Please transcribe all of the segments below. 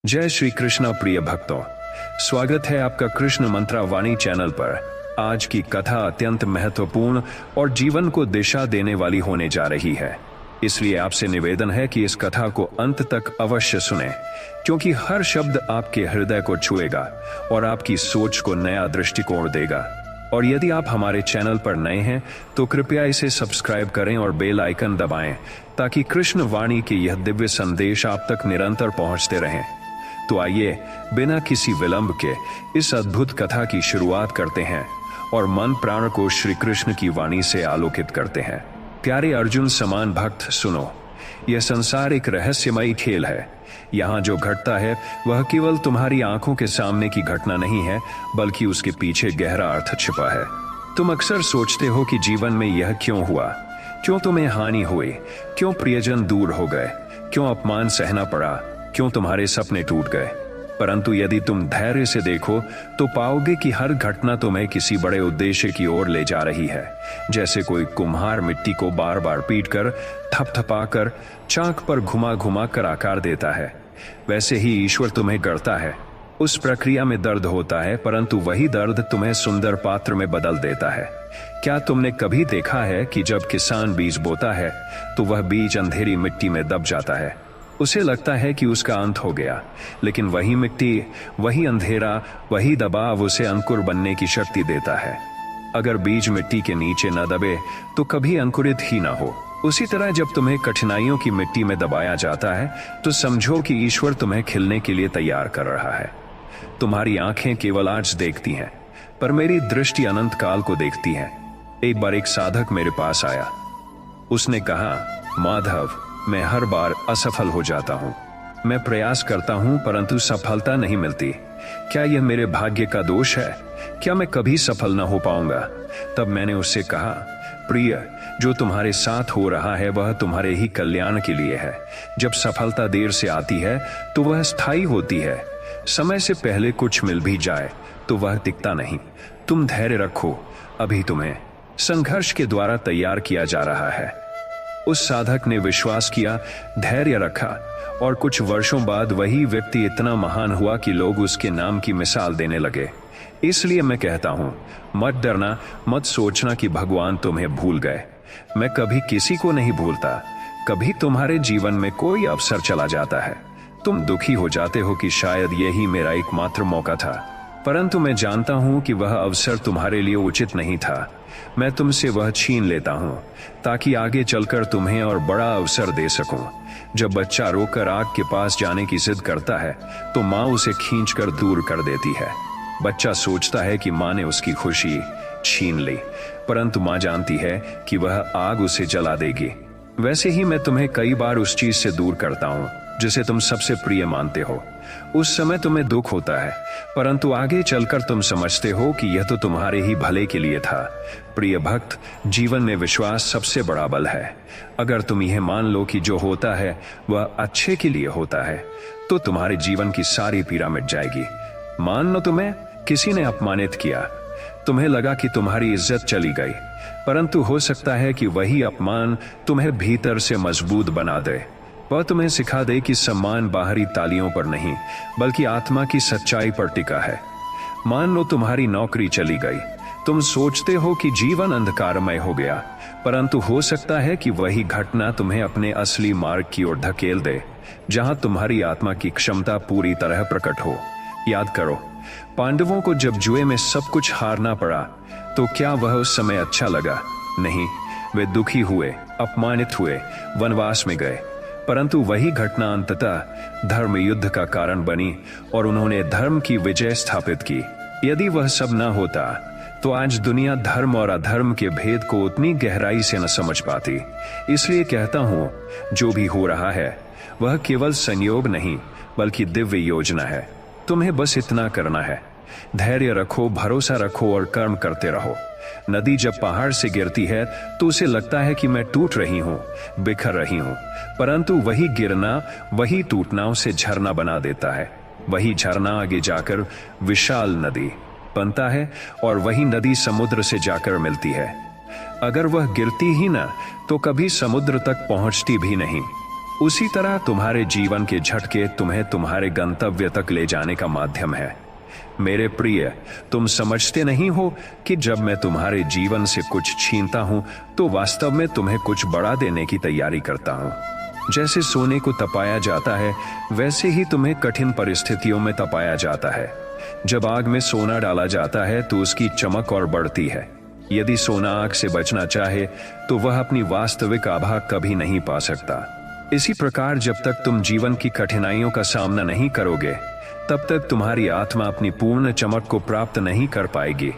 जय श्री कृष्ण प्रिय भक्तों, स्वागत है आपका कृष्ण मंत्रा वाणी चैनल पर। आज की कथा अत्यंत महत्वपूर्ण और जीवन को दिशा देने वाली होने जा रही है, इसलिए आपसे निवेदन है कि इस कथा को अंत तक अवश्य सुने, क्योंकि हर शब्द आपके हृदय को छुएगा और आपकी सोच को नया दृष्टिकोण देगा। और यदि आप हमारे चैनल पर नए हैं तो कृपया इसे सब्सक्राइब करें और बेल आइकन दबाएं, ताकि कृष्ण वाणी के यह दिव्य संदेश आप तक निरंतर पहुंचते रहें। तो आइए बिना किसी विलंब के इस अद्भुत कथा की शुरुआत करते हैं और मन प्राण को श्री कृष्ण की वाणी से आलोकित करते हैं। प्यारे अर्जुन समान भक्त, सुनो, यह संसार एक रहस्यमयी खेल है। यहाँ जो घटता है वह केवल तुम्हारी आंखों के सामने की घटना नहीं है, बल्कि उसके पीछे गहरा अर्थ छिपा है। तुम अक्सर सोचते हो कि जीवन में यह क्यों हुआ, क्यों तुम्हें हानि हुई, क्यों प्रियजन दूर हो गए, क्यों अपमान सहना पड़ा, क्यों तुम्हारे सपने टूट गए। परंतु यदि तुम धैर्य से देखो तो पाओगे कि हर घटना तुम्हें किसी बड़े उद्देश्य की ओर ले जा रही है। जैसे कोई कुम्हार मिट्टी को बार बार पीटकर, थपथपाकर, चाक पर घुमा घुमा कर आकार देता है, वैसे ही ईश्वर तुम्हें गढ़ता है। उस प्रक्रिया में दर्द होता है, परंतु वही दर्द तुम्हें सुंदर पात्र में बदल देता है। क्या तुमने कभी देखा है कि जब किसान बीज बोता है तो वह बीज अंधेरी मिट्टी में दब जाता है। उसे लगता है कि उसका अंत हो गया, लेकिन वही मिट्टी, वही अंधेरा, वही दबाव उसे अंकुर बनने की शक्ति देता है। अगर बीज मिट्टी के नीचे न दबे तो कभी अंकुरित ही ना हो। उसी तरह जब तुम्हें कठिनाइयों की मिट्टी में दबाया जाता है तो समझो कि ईश्वर तुम्हें खिलने के लिए तैयार कर रहा है। तुम्हारी आंखें केवल आज देखती हैं, पर मेरी दृष्टि अनंत काल को देखती है। एक बार एक साधक मेरे पास आया। उसने कहा, माधव, मैं हर बार असफल हो जाता हूँ। मैं प्रयास करता हूँ परंतु सफलता नहीं मिलती। क्या यह मेरे भाग्य का दोष है? क्या मैं कभी सफल न हो पाऊंगा? तब मैंने उससे कहा, प्रिय, जो तुम्हारे साथ हो रहा है वह तुम्हारे ही कल्याण के लिए है। जब सफलता देर से आती है तो वह स्थायी होती है। समय से पहले कुछ मिल भी जाए तो वह टिकता नहीं। तुम धैर्य रखो, अभी तुम्हें संघर्ष के द्वारा तैयार किया जा रहा है। उस साधक ने विश्वास किया, धैर्य रखा, और कुछ वर्षों बाद वही व्यक्ति इतना महान हुआ कि लोग उसके नाम की मिसाल देने लगे। इसलिए मैं कहता हूं, मत डरना, मत सोचना कि भगवान तुम्हें भूल गए। मैं कभी किसी को नहीं भूलता। कभी तुम्हारे जीवन में कोई अवसर चला जाता है, तुम दुखी हो जाते हो कि शायद यही मेरा एकमात्र मौका था, परंतु मैं जानता हूं कि वह अवसर तुम्हारे लिए उचित नहीं था। मैं तुमसे वह छीन लेता हूं ताकि आगे चलकर तुम्हें और बड़ा अवसर दे सकूं। जब बच्चा रोकर आग के पास जाने की जिद करता है तो माँ उसे खींचकर दूर कर देती है। बच्चा सोचता है कि माँ ने उसकी खुशी छीन ली, परंतु माँ जानती है कि वह आग उसे जला देगी। वैसे ही मैं तुम्हें कई बार उस चीज से दूर करता हूँ जिसे तुम सबसे प्रिय मानते हो। उस समय तुम्हें दुख होता है, परंतु आगे चलकर तुम समझते हो कि यह तो तुम्हारे ही भले के लिए था। प्रिय भक्त, जीवन में विश्वास सबसे बड़ा बल है। अगर तुम यह मान लो कि जो होता है वह अच्छे के लिए होता है, तो तुम्हारे जीवन की सारी पीड़ा मिट जाएगी। मान लो तुम्हें किसी ने अपमानित किया, तुम्हें लगा कि तुम्हारी इज्जत चली गई, परंतु हो सकता है कि वही अपमान तुम्हें भीतर से मजबूत बना दे। वह तुम्हें सिखा दे कि सम्मान बाहरी तालियों पर नहीं, बल्कि आत्मा की सच्चाई पर टिका है। मान लो तुम्हारी नौकरी चली गई, तुम सोचते हो कि जीवन अंधकारमय हो गया, परंतु हो सकता है कि वही घटना तुम्हें अपने असली मार्ग की ओर धकेल दे, जहां तुम्हारी आत्मा की क्षमता पूरी तरह प्रकट हो। याद करो, पांडवों को जब जुए में सब कुछ हारना पड़ा तो क्या वह उस समय अच्छा लगा? नहीं, वे दुखी हुए, अपमानित हुए, वनवास में गए, परंतु वही घटना अंततः धर्म युद्ध का कारण बनी और उन्होंने धर्म की विजय स्थापित की। यदि वह सब न होता तो आज दुनिया धर्म और अधर्म के भेद को उतनी गहराई से न समझ पाती। इसलिए कहता हूं, जो भी हो रहा है वह केवल संयोग नहीं, बल्कि दिव्य योजना है। तुम्हें बस इतना करना है, धैर्य रखो, भरोसा रखो और कर्म करते रहो। नदी जब पहाड़ से गिरती है तो उसे लगता है कि मैं टूट रही हूँ, बिखर रही हूँ, परंतु वही गिरना, वही टूटना उसे झरना बना देता है। वही झरना आगे जाकर विशाल नदी बनता है और वही नदी समुद्र से जाकर मिलती है। अगर वह गिरती ही ना तो कभी समुद्र तक पहुंचती भी नहीं। उसी तरह तुम्हारे जीवन के झटके तुम्हें तुम्हारे गंतव्य तक ले जाने का माध्यम है। मेरे प्रिय, तुम समझते नहीं हो कि जब मैं तुम्हारे जीवन से कुछ छीनता हूं तो वास्तव में तुम्हें कुछ बड़ा देने की तैयारी करता हूं। जैसे सोने को तपाया जाता है, वैसे ही तुम्हें कठिन परिस्थितियों में तपाया जाता है। जब आग में सोना डाला जाता है तो उसकी चमक और बढ़ती है। यदि सोना आग से बचना चाहे तो वह अपनी वास्तविक आभा कभी नहीं पा सकता। इसी प्रकार जब तक तुम जीवन की कठिनाइयों का सामना नहीं करोगे, तब तक तुम्हारी आत्मा अपनी पूर्ण चमक को प्राप्त नहीं कर पाएगी।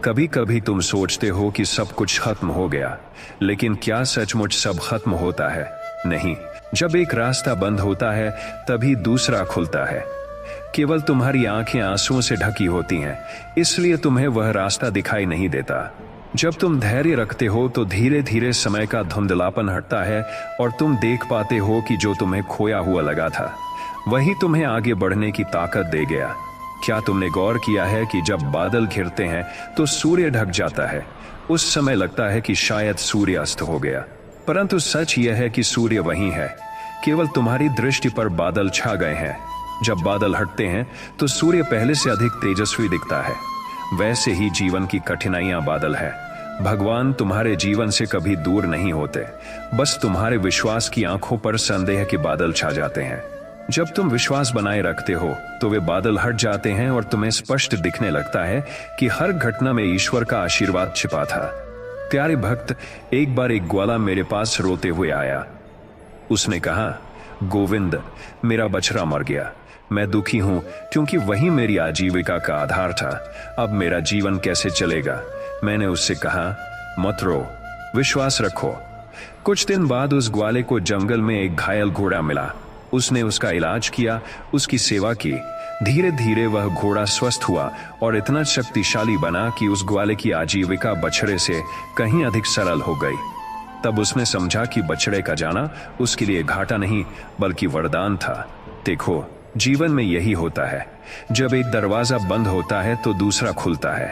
कभी कभी तुम सोचते हो कि सब कुछ खत्म हो गया, लेकिन क्या सचमुच सब खत्म होता है? नहीं। जब एक रास्ता बंद होता है तभी दूसरा खुलता है। केवल तुम्हारी आंखें आंसुओं से ढकी होती हैं, इसलिए तुम्हें वह रास्ता दिखाई नहीं देता। जब तुम धैर्य रखते हो तो धीरे धीरे समय का धुंधलापन हटता है और तुम देख पाते हो कि जो तुम्हें खोया हुआ लगा था वही तुम्हें आगे बढ़ने की ताकत दे गया। क्या तुमने गौर किया है कि जब बादल घिरते हैं तो सूर्य ढक जाता है? उस समय लगता है कि शायद सूर्य अस्त हो गया, परंतु सच यह है कि सूर्य वहीं है, केवल तुम्हारी दृष्टि पर बादल छा गए हैं। जब बादल हटते हैं तो सूर्य पहले से अधिक तेजस्वी दिखता है। वैसे ही जीवन की कठिनाइयां बादल है। भगवान तुम्हारे जीवन से कभी दूर नहीं होते, बस तुम्हारे विश्वास की आंखों पर संदेह के बादल छा जाते हैं। जब तुम विश्वास बनाए रखते हो तो वे बादल हट जाते हैं और तुम्हें स्पष्ट दिखने लगता है कि हर घटना में ईश्वर का आशीर्वाद छिपा था। प्यारे भक्त, एक बार एक ग्वाला मेरे पास रोते हुए आया। उसने कहा, गोविंद, मेरा बछड़ा मर गया। मैं दुखी हूं क्योंकि वही मेरी आजीविका का आधार था। अब मेरा जीवन कैसे चलेगा? मैंने उससे कहा, मत रो, विश्वास रखो। कुछ दिन बाद उस ग्वाले को जंगल में एक घायल घोड़ा मिला। उसने उसका इलाज किया, उसकी सेवा की। धीरे धीरे वह घोड़ा स्वस्थ हुआ और इतना शक्तिशाली बना कि उस ग्वाले की आजीविका बछड़े से कहीं अधिक सरल हो गई। तब उसने समझा कि बछड़े का जाना उसके लिए घाटा नहीं बल्कि वरदान था। देखो, जीवन में यही होता है, जब एक दरवाजा बंद होता है तो दूसरा खुलता है,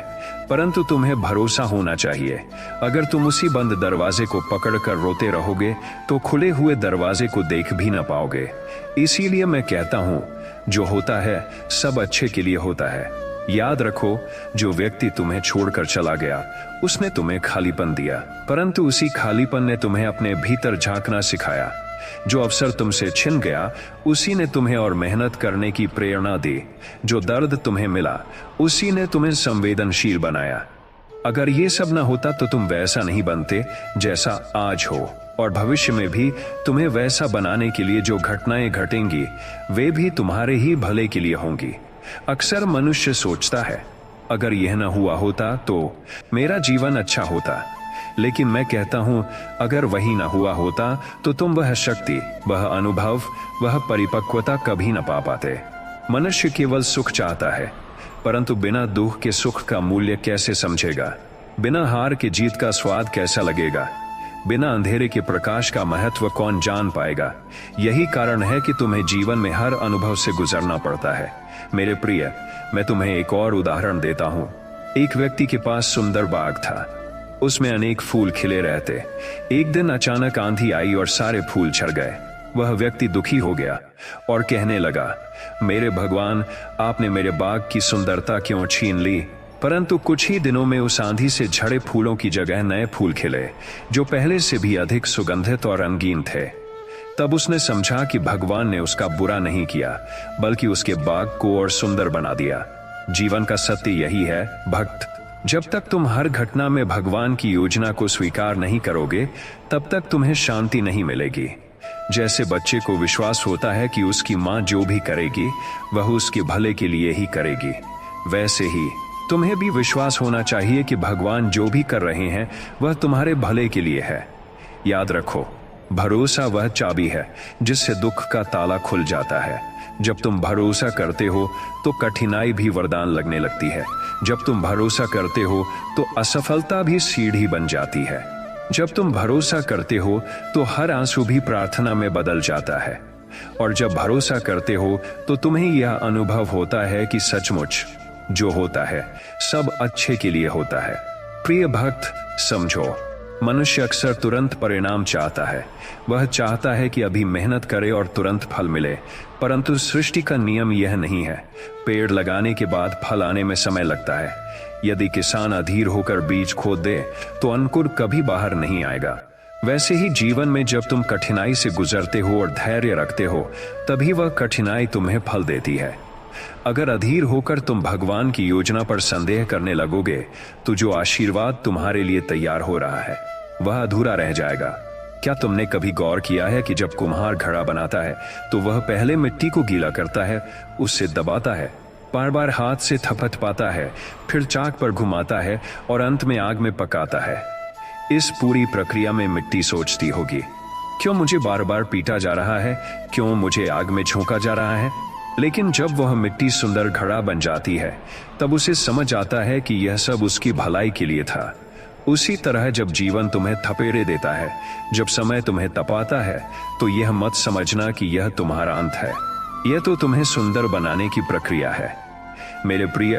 परंतु तुम्हें भरोसा होना चाहिए। अगर तुम उसी बंद दरवाजे को पकड़कर रोते रहोगे तो खुले हुए दरवाजे को देख भी न पाओगे। इसीलिए मैं कहता हूं, जो होता है सब अच्छे के लिए होता है। याद रखो, जो व्यक्ति तुम्हें छोड़कर चला गया उसने तुम्हें खालीपन दिया, परंतु उसी खालीपन ने तुम्हें अपने भीतर झांकना सिखाया। जो अवसर तुमसे छिन गया उसी ने तुम्हें और मेहनत करने की प्रेरणा दी। जो दर्द तुम्हें मिला उसी ने तुम्हें संवेदनशील बनाया। अगर ये सब न होता तो तुम वैसा नहीं बनते जैसा आज हो, और भविष्य में भी तुम्हें वैसा बनाने के लिए जो घटनाएं घटेंगी वे भी तुम्हारे ही भले के लिए होंगी। अक्सर मनुष्य सोचता है, अगर यह न हुआ होता तो मेरा जीवन अच्छा होता, लेकिन मैं कहता हूं, अगर वही ना हुआ होता तो तुम वह शक्ति, वह अनुभव, वह परिपक्वता कभी न पा पाते। मनुष्य केवल सुख चाहता है, परंतु बिना दुख के सुख का मूल्य कैसे समझेगा? बिना हार के जीत का स्वाद कैसा लगेगा? बिना अंधेरे के प्रकाश का महत्व कौन जान पाएगा? यही कारण है कि तुम्हें जीवन में हर अनुभव से गुजरना पड़ता है। मेरे प्रिय, मैं तुम्हें एक और उदाहरण देता हूं। एक व्यक्ति के पास सुंदर बाग था, उसमें अनेक फूल खिले रहते। एक दिन अचानक आंधी आई और सारे फूल झड़ गए। वह व्यक्ति दुखी हो गया और कहने लगा, मेरे भगवान, आपने मेरे बाग की सुंदरता क्यों छीन ली? परंतु कुछ ही दिनों में उस आंधी से झड़े फूलों की जगह नए फूल खिले, जो पहले से भी अधिक सुगंधित और रंगीन थे। तब उसने समझा कि भगवान ने उसका बुरा नहीं किया, बल्कि उसके बाग को और सुंदर बना दिया। जीवन का सत्य यही है भक्त, जब तक तुम हर घटना में भगवान की योजना को स्वीकार नहीं करोगे, तब तक तुम्हें शांति नहीं मिलेगी। जैसे बच्चे को विश्वास होता है कि उसकी माँ जो भी करेगी वह उसके भले के लिए ही करेगी, वैसे ही तुम्हें भी विश्वास होना चाहिए कि भगवान जो भी कर रहे हैं वह तुम्हारे भले के लिए है। याद रखो, भरोसा वह चाबी है जिससे दुख का ताला खुल जाता है। जब तुम भरोसा करते हो तो कठिनाई भी वरदान लगने लगती है। जब तुम भरोसा करते हो तो असफलता भी सीढ़ी बन जाती है। जब तुम भरोसा करते हो तो हर आंसू भी प्रार्थना में बदल जाता है। और जब भरोसा करते हो तो तुम्हें यह अनुभव होता है कि सचमुच जो होता है सब अच्छे के लिए होता है। प्रिय भक्त, समझो, मनुष्य अक्सर तुरंत परिणाम चाहता है। वह चाहता है कि अभी मेहनत करे और तुरंत फल मिले, परंतु सृष्टि का नियम यह नहीं है। पेड़ लगाने के बाद फल आने में समय लगता है। यदि किसान अधीर होकर बीज खोद दे तो अंकुर कभी बाहर नहीं आएगा। वैसे ही जीवन में जब तुम कठिनाई से गुजरते हो और धैर्य रखते हो, तभी वह कठिनाई तुम्हें फल देती है। अगर अधीर होकर तुम भगवान की योजना पर संदेह करने लगोगे तो जो आशीर्वाद तुम्हारे लिए तैयार हो रहा है वह अधूरा रह जाएगा। क्या तुमने कभी गौर किया है कि जब कुम्हार घड़ा बनाता है तो वह पहले मिट्टी को गीला करता है, उससे दबाता है, बार बार हाथ से थपथपाता है, फिर चाक पर घुमाता है और अंत में आग में पकाता है। इस पूरी प्रक्रिया में मिट्टी सोचती होगी, क्यों मुझे बार बार पीटा जा रहा है, क्यों मुझे आग में झोंका जा रहा है। लेकिन जब वह मिट्टी सुंदर घड़ा बन जाती है तब उसे समझ आता है कि यह सब उसकी भलाई के लिए था। उसी तरह जब जीवन तुम्हें थपेड़े देता है, जब समय तुम्हें तपाता है, तो यह मत समझना कि यह तुम्हारा अंत है। यह तो तुम्हें सुंदर बनाने की प्रक्रिया है। मेरे प्रिय,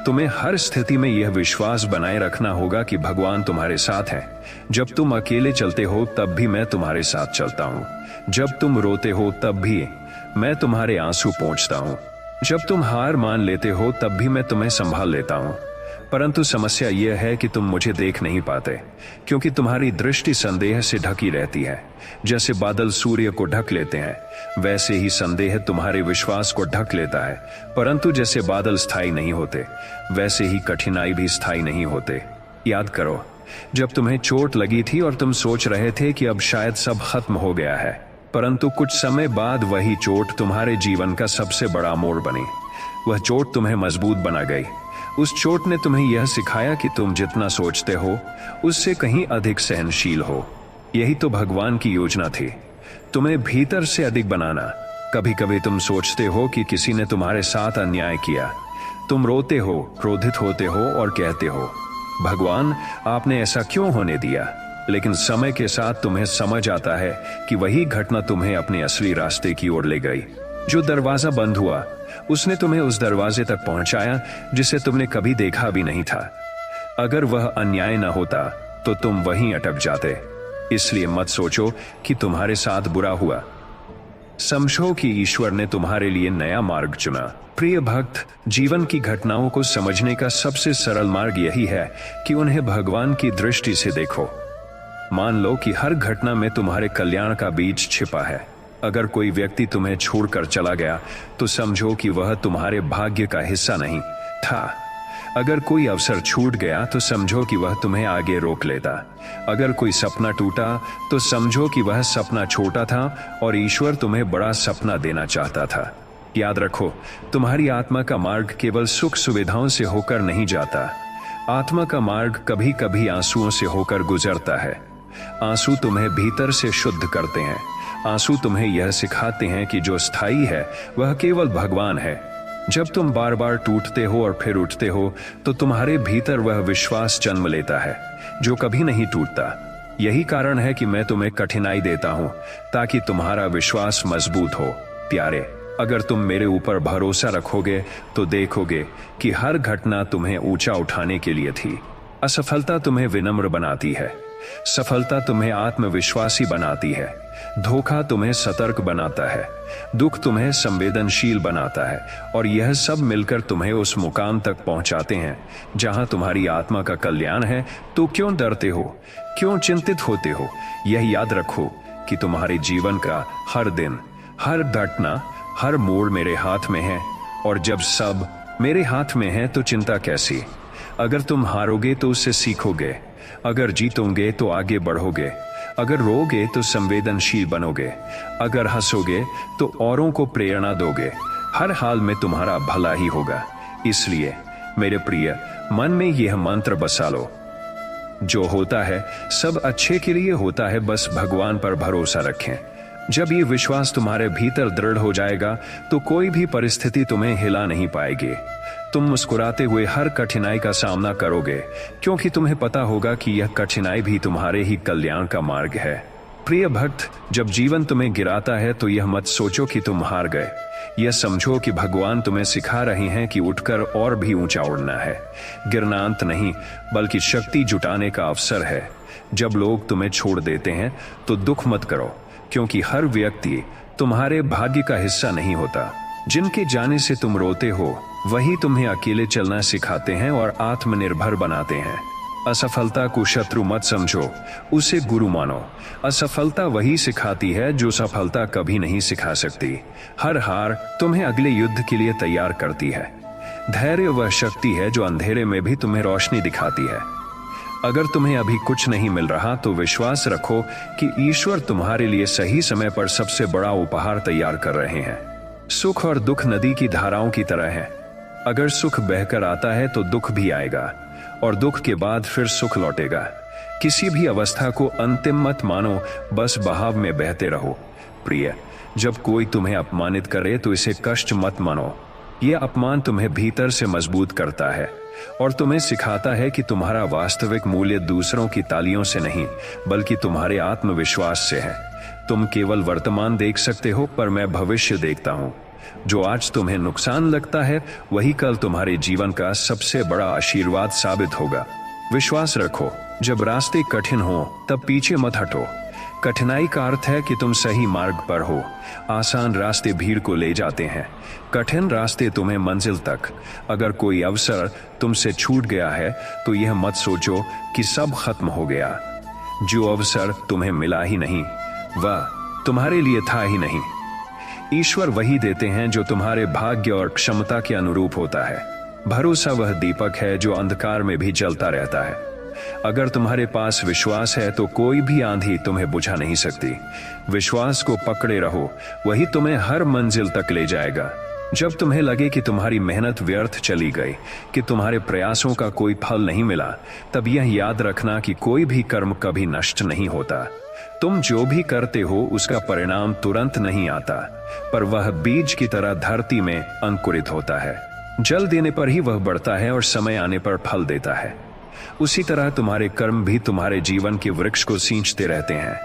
तुम्हें हर स्थिति में यह विश्वास बनाए रखना होगा कि भगवान तुम्हारे साथ है। जब तुम अकेले चलते हो तब भी मैं तुम्हारे साथ चलता हूँ। जब तुम रोते हो तब भी मैं तुम्हारे आंसू पोंछता हूँ। जब तुम हार मान लेते हो तब भी मैं तुम्हें संभाल लेता हूँ। परंतु समस्या यह है कि तुम मुझे देख नहीं पाते, क्योंकि तुम्हारी दृष्टि संदेह से ढकी रहती है। जैसे बादल सूर्य को ढक लेते हैं, वैसे ही संदेह तुम्हारे विश्वास को ढक लेता है। परंतु जैसे बादल स्थायी नहीं होते, वैसे ही कठिनाई भी स्थायी नहीं होते। याद करो, जब तुम्हें चोट लगी थी और तुम सोच रहे थे कि अब शायद सब खत्म हो गया है, परंतु कुछ समय बाद वही चोट तुम्हारे जीवन का सबसे बड़ा मोड़ बनी। वह चोट तुम्हें मजबूत बना गई। उस चोट ने तुम्हें यह सिखाया कि तुम जितना सोचते हो उससे कहीं अधिक सहनशील हो। यही तो भगवान की योजना थी, तुम्हें भीतर से अधिक बनाना। कभी कभी तुम सोचते हो कि किसी ने तुम्हारे साथ अन्याय किया। तुम रोते हो, क्रोधित होते हो और कहते हो, भगवान आपने ऐसा क्यों होने दिया। लेकिन समय के साथ तुम्हें समझ आता है कि वही घटना तुम्हें अपने असली रास्ते की ओर ले गई। जो दरवाजा बंद हुआ, उसने तुम्हें उस दरवाजे तक पहुंचाया जिसे तुमने कभी देखा भी नहीं था। अगर वह अन्याय न होता तो तुम वहीं अटक जाते। इसलिए मत सोचो कि तुम्हारे साथ बुरा हुआ। समझो कि ईश्वर ने तुम्हारे लिए नया मार्ग चुना। प्रिय भक्त, जीवन की घटनाओं को समझने का सबसे सरल मार्ग यही है कि उन्हें भगवान की दृष्टि से देखो। मान लो कि हर घटना में तुम्हारे कल्याण का बीज छिपा है। अगर कोई व्यक्ति तुम्हें छोड़कर चला गया तो समझो कि वह तुम्हारे भाग्य का हिस्सा नहीं था। अगर कोई अवसर छूट गया तो समझो कि वह तुम्हें आगे रोक लेता। अगर कोई सपना टूटा तो समझो कि वह सपना छोटा था और ईश्वर तुम्हें बड़ा सपना देना चाहता था। याद रखो, तुम्हारी आत्मा का मार्ग केवल सुख सुविधाओं से होकर नहीं जाता। आत्मा का मार्ग कभी कभी आंसुओं से होकर गुजरता है। आंसू तुम्हें भीतर से शुद्ध करते हैं। आंसू तुम्हें यह सिखाते हैं कि जो स्थायी है वह केवल भगवान है। जब तुम बार बार टूटते हो और फिर उठते हो तो तुम्हारे भीतर वह विश्वास जन्म लेता है जो कभी नहीं टूटता। यही कारण है कि मैं तुम्हें कठिनाई देता हूं ताकि तुम्हारा विश्वास मजबूत हो। प्यारे, अगर तुम मेरे ऊपर भरोसा रखोगे तो देखोगे कि हर घटना तुम्हें ऊंचा उठाने के लिए थी। असफलता तुम्हें विनम्र बनाती है, सफलता तुम्हें आत्मविश्वासी बनाती है, धोखा तुम्हें सतर्क बनाता है, दुख तुम्हें संवेदनशील बनाता है, और यह सब मिलकर तुम्हें उस मुकाम तक पहुंचाते हैं जहां तुम्हारी आत्मा का कल्याण है। तो क्यों डरते हो, क्यों चिंतित होते हो? यह याद रखो कि तुम्हारे जीवन का हर दिन, हर घटना, हर मोड़ मेरे हाथ में है, और जब सब मेरे हाथ में है तो चिंता कैसी? अगर तुम हारोगे तो उससे सीखोगे, अगर जीतोगे तो आगे बढ़ोगे, अगर रोगे तो संवेदनशील बनोगे, अगर हंसोगे तो औरों को प्रेरणा दोगे। हर हाल में तुम्हारा भला ही होगा। इसलिए मेरे प्रिय, मन में यह मंत्र बसा लो, जो होता है सब अच्छे के लिए होता है, बस भगवान पर भरोसा रखें। जब ये विश्वास तुम्हारे भीतर दृढ़ हो जाएगा तो कोई भी परिस्थिति तुम्हें हिला नहीं पाएगी। तुम मुस्कुराते हुए हर कठिनाई का सामना करोगे, क्योंकि तुम्हें पता होगा कि यह कठिनाई भी तुम्हारे ही कल्याण का मार्ग है। प्रिय भक्त, जब जीवन तुम्हें गिराता है तो यह मत सोचो कि तुम हार गए। यह समझो कि भगवान तुम्हें सिखा रहे हैं कि उठकर और भी ऊंचा उड़ना है। गिरना अंत नहीं, बल्कि शक्ति जुटाने का अवसर है। जब लोग तुम्हें छोड़ देते हैं तो दुख मत करो, क्योंकि हर व्यक्ति तुम्हारे भाग्य का हिस्सा नहीं होता। जिनके जाने से तुम रोते हो वही तुम्हें अकेले चलना सिखाते हैं और आत्मनिर्भर बनाते हैं। असफलता को शत्रु मत समझो, उसे गुरु मानो। असफलता वही सिखाती है जो सफलता कभी नहीं सिखा सकती। हर हार तुम्हें अगले युद्ध के लिए तैयार करती है। धैर्य वह शक्ति है जो अंधेरे में भी तुम्हें रोशनी दिखाती है। अगर तुम्हें अभी कुछ नहीं मिल रहा तो विश्वास रखो कि ईश्वर तुम्हारे लिए सही समय पर सबसे बड़ा उपहार तैयार कर रहे हैं। सुख और दुख नदी की धाराओं की तरह है। अगर सुख बहकर आता है तो दुख भी आएगा और दुख के बाद फिर सुख लौटेगा। किसी भी अवस्था को अंतिम मत मानो, बस बहाव में बहते रहो। प्रिय, जब कोई तुम्हें अपमानित करे तो इसे कष्ट मत मानो। यह अपमान तुम्हें भीतर से मजबूत करता है और तुम्हें सिखाता है कि तुम्हारा वास्तविक मूल्य दूसरों की तालियों से नहीं बल्कि तुम्हारे आत्मविश्वास से है। तुम केवल वर्तमान देख सकते हो, पर मैं भविष्य देखता हूँ। जो आज तुम्हें नुकसान लगता है वही कल तुम्हारे जीवन का सबसे बड़ा आशीर्वाद साबित होगा। विश्वास रखो, जब रास्ते कठिन हो तब पीछे मत हटो। कठिनाई का अर्थ है कि तुम सही मार्ग पर हो। आसान रास्ते भीड़ को ले जाते हैं, कठिन रास्ते तुम्हें मंजिल तक। अगर कोई अवसर तुमसे छूट गया है तो यह मत सोचो कि सब खत्म हो गया। जो अवसर तुम्हें मिला ही नहीं वह तुम्हारे लिए था ही नहीं। ईश्वर वही देते हैं जो तुम्हारे भाग्य और क्षमता के अनुरूप होता है। भरोसा वह दीपक है जो अंधकार में भी जलता रहता है। अगर तुम्हारे पास विश्वास है तो कोई भी आंधी तुम्हें बुझा नहीं सकती। विश्वास को पकड़े रहो, वही तुम्हें हर मंजिल तक ले जाएगा। जब तुम्हें लगे कि तुम्हारी मेहनत व्यर्थ चली गई, कि तुम्हारे प्रयासों का कोई फल नहीं मिला, तब यह याद रखना कि कोई भी कर्म कभी नष्ट नहीं होता। तुम जो भी करते हो उसका परिणाम तुरंत नहीं आता, पर वह बीज की तरह धरती में अंकुरित होता है। जल देने पर ही वह बढ़ता है और समय आने पर फल देता है। उसी तरह तुम्हारे कर्म भी तुम्हारे जीवन के वृक्ष को सींचते रहते हैं।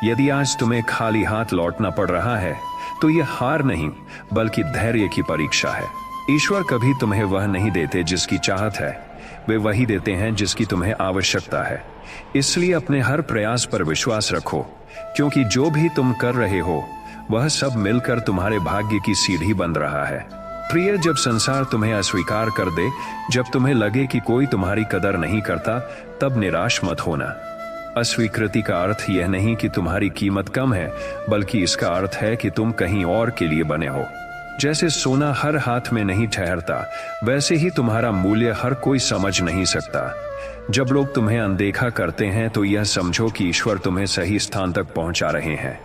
यदि आज तुम्हें खाली हाथ लौटना पड़ रहा है तो यह हार नहीं बल्कि धैर्य की परीक्षा है। ईश्वर कभी तुम्हें वह नहीं देते जिसकी चाहत है, वे वही देते हैं जिसकी तुम्हें आवश्यकता है। इसलिए अपने हर प्रयास पर विश्वास रखो, क्योंकि जो भी तुम कर रहे हो वह सब मिलकर तुम्हारे भाग्य की सीढ़ी बन रहा है। प्रिय, जब संसार तुम्हें अस्वीकार कर दे, जब तुम्हें लगे कि कोई तुम्हारी कदर नहीं करता, तब निराश मत होना। अस्वीकृति का अर्थ यह नहीं कि तुम्हारी कीमत कम है, बल्कि इसका अर्थ है कि तुम कहीं और के लिए बने हो। जैसे सोना हर हाथ में नहीं ठहरता, वैसे ही तुम्हारा मूल्य हर कोई समझ नहीं सकता। जब लोग तुम्हें अनदेखा करते हैं तो यह समझो कि ईश्वर तुम्हें सही स्थान तक पहुंचा रहे हैं।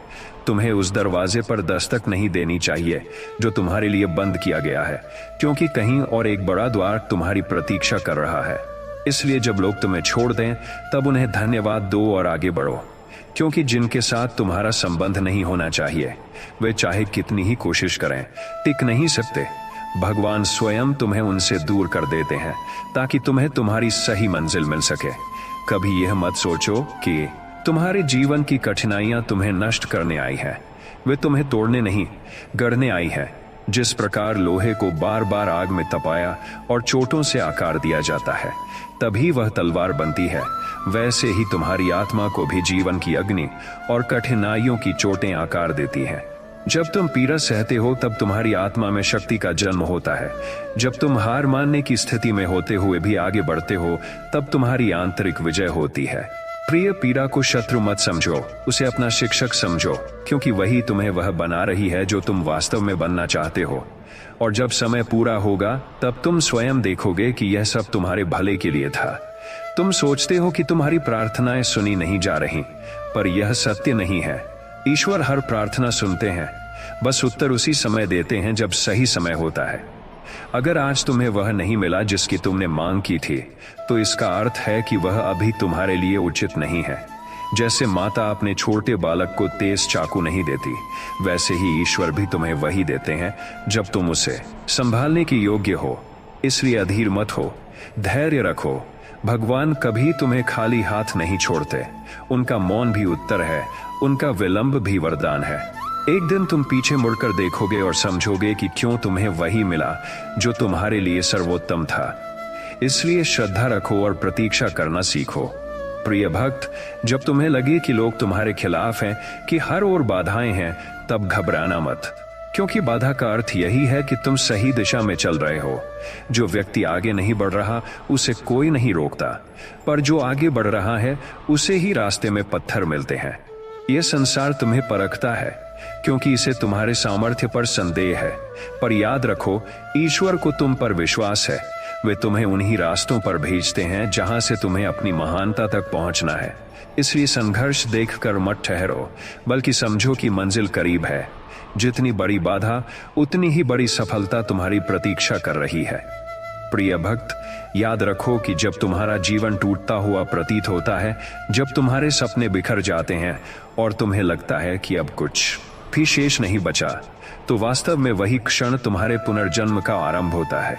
तुम्हें उस दरवाजे पर दस्तक नहीं देनी चाहिए जो तुम्हारे लिए बंद किया गया है, क्योंकि कहीं और एक बड़ा द्वार तुम्हारी प्रतीक्षा कर रहा है। इसलिए जब लोग तुम्हें छोड़ दें तब उन्हें धन्यवाद दो और आगे बढ़ो, क्योंकि जिनके साथ तुम्हारा संबंध नहीं होना चाहिए वे चाहे कितनी ही कोशिश करें टिक नहीं सकते। भगवान स्वयं तुम्हें उनसे दूर कर देते हैं ताकि तुम्हें तुम्हारी सही मंजिल मिल सके। कभी यह मत सोचो कि तुम्हारे जीवन की कठिनाइयां तुम्हें नष्ट करने आई है। वे तुम्हें तोड़ने नहीं, गढ़ने आई है। जिस प्रकार लोहे को बार बार आग में तपाया और चोटों से आकार दिया जाता है तभी वह तलवार बनती है, वैसे ही तुम्हारी आत्मा को भी जीवन की अग्नि और कठिनाइयों की चोटें आकार देती हैं। जब तुम पीड़ा सहते हो तब तुम्हारी आत्मा में शक्ति का जन्म होता है। जब तुम हार मानने की स्थिति में होते हुए भी आगे बढ़ते हो तब तुम्हारी आंतरिक विजय होती है। प्रिय, पीड़ा को शत्रु मत समझो, उसे अपना शिक्षक समझो, क्योंकि वही तुम्हें वह बना रही है जो तुम वास्तव में बनना चाहते हो। और जब समय पूरा होगा तब तुम स्वयं देखोगे कि यह सब तुम्हारे भले के लिए था। तुम सोचते हो कि तुम्हारी प्रार्थनाएं सुनी नहीं जा रही, पर यह सत्य नहीं है। ईश्वर हर प्रार्थना सुनते हैं, बस उत्तर उसी समय देते हैं जब सही समय होता है। अगर आज तुम्हें वह नहीं मिला जिसकी तुमने मांग की थी, तो इसका अर्थ है कि वह अभी तुम्हारे लिए उचित नहीं है। जैसे माता अपने छोटे बालक को तेज चाकू नहीं देती, वैसे ही ईश्वर भी तुम्हें वही देते हैं जब तुम उसे संभालने के योग्य हो। इसलिए अधीर मत हो, धैर्य रखो। भगवान कभी तुम्हें खाली हाथ नहीं छोड़ते। उनका मौन भी उत्तर है, उनका विलंब भी वरदान है। एक दिन तुम पीछे मुड़कर देखोगे और समझोगे कि क्यों तुम्हें वही मिला जो तुम्हारे लिए सर्वोत्तम था। इसलिए श्रद्धा रखो और प्रतीक्षा करना सीखो। प्रिय भक्त, जब तुम्हें लगे कि लोग तुम्हारे खिलाफ हैं, कि हर ओर बाधाएं हैं, तब घबराना मत, क्योंकि बाधा का अर्थ यही है कि तुम सही दिशा में चल रहे हो। जो व्यक्ति आगे नहीं बढ़ रहा उसे कोई नहीं रोकता, पर जो आगे बढ़ रहा है उसे ही रास्ते में पत्थर मिलते हैं। यह संसार तुम्हें परखता है, क्योंकि इसे तुम्हारे सामर्थ्य पर संदेह है, पर याद रखो, ईश्वर को तुम पर विश्वास है। वे तुम्हें उन्हीं रास्तों पर भेजते हैं जहां से तुम्हें अपनी महानता तक पहुंचना है। इसलिए संघर्ष देखकर मत ठहरो, बल्कि समझो कि मंजिल करीब है। जितनी बड़ी बाधा, उतनी ही बड़ी सफलता तुम्हारी प्रतीक्षा कर रही है। प्रिय भक्त, याद रखो कि जब तुम्हारा जीवन टूटता हुआ प्रतीत होता है, जब तुम्हारे सपने बिखर जाते हैं और तुम्हें लगता है कि अब कुछ भी शेष नहीं बचा, तो वास्तव में वही क्षण तुम्हारे पुनर्जन्म का आरंभ होता है।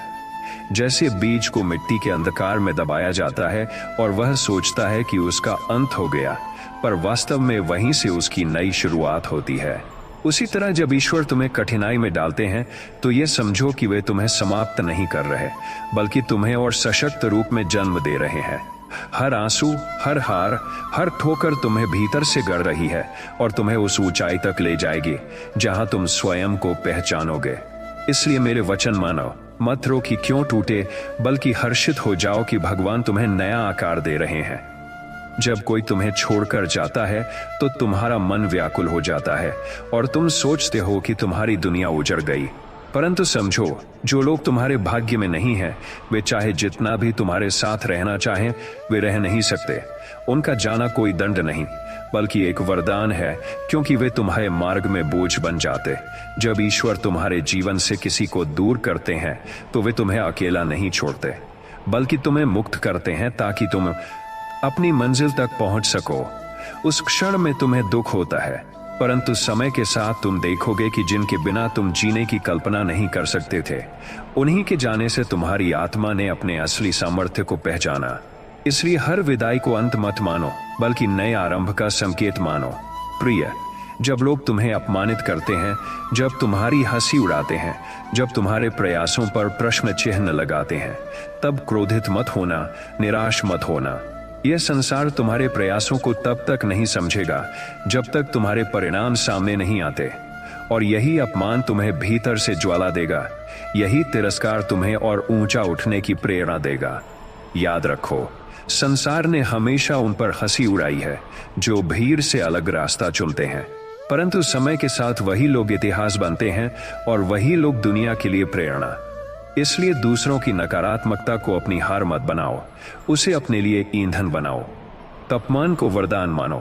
जैसे बीज को मिट्टी के अंधकार में दबाया जाता है और वह सोचता है कि उसका अंत हो गया, पर वास्तव में वहीं से उसकी नई शुरुआत होती है। उसी तरह जब ईश्वर तुम्हें कठिनाई में डालते हैं, तो यह समझो कि वे तुम्हें समाप्त नहीं कर रहे, बल्कि तुम्हें और सशक्त रूप में जन्म दे रहे हैं। हर आंसू, हर हार, हर ठोकर तुम्हें भीतर से गढ़ रही है और तुम्हें उस ऊंचाई तक ले जाएगी जहां तुम स्वयं को पहचानोगे। इसलिए मेरे वचन मानो, मत रो कि क्यों टूटे, बल्कि हर्षित हो जाओ कि भगवान तुम्हें नया आकार दे रहे हैं। जब कोई तुम्हें छोड़कर जाता है तो तुम्हारा मन व्याकुल हो जाता है और तुम सोचते हो कि तुम्हारी दुनिया उजड़ गई। परंतु समझो, जो लोग तुम्हारे भाग्य में नहीं हैं, वे चाहे जितना भी तुम्हारे साथ रहना चाहें, वे रह नहीं सकते। उनका जाना कोई दंड नहीं, बल्कि एक वरदान है, क्योंकि वे तुम्हारे मार्ग में बोझ बन जाते। जब ईश्वर तुम्हारे जीवन से किसी को दूर करते हैं, तो वे तुम्हें अकेला नहीं छोड़ते, बल्कि तुम्हें मुक्त करते हैं ताकि तुम अपनी मंजिल तक पहुंच सको। उस क्षण में तुम्हें दुख होता है, परंतु समय के साथ तुम देखोगे कि जिनके बिना तुम जीने की कल्पना नहीं कर सकते थे, उन्हीं के जाने से तुम्हारी आत्मा ने अपने असली सामर्थ्य को पहचाना। इसलिए हर विदाई को अंत मत मानो, बल्कि नए आरंभ का संकेत मानो। प्रिय, जब लोग तुम्हें अपमानित करते हैं, जब तुम्हारी हंसी उड़ाते हैं, जब तुम्हारे प्रयासों पर प्रश्न चिन्ह लगाते हैं, तब क्रोधित मत होना, निराश मत होना। यह संसार तुम्हारे प्रयासों को तब तक नहीं समझेगा जब तक तुम्हारे परिणाम सामने नहीं आते, और यही अपमान तुम्हें भीतर से ज्वाला देगा। यही तिरस्कार तुम्हें और ऊंचा उठने की प्रेरणा देगा। याद रखो, संसार ने हमेशा उन पर हंसी उड़ाई है जो भीड़ से अलग रास्ता चुनते हैं, परंतु समय के साथ वही लोग इतिहास बनते हैं और वही लोग दुनिया के लिए प्रेरणा। इसलिए दूसरों की नकारात्मकता को अपनी हार मत बनाओ, उसे अपने लिए ईंधन बनाओ। अपमान को वरदान मानो,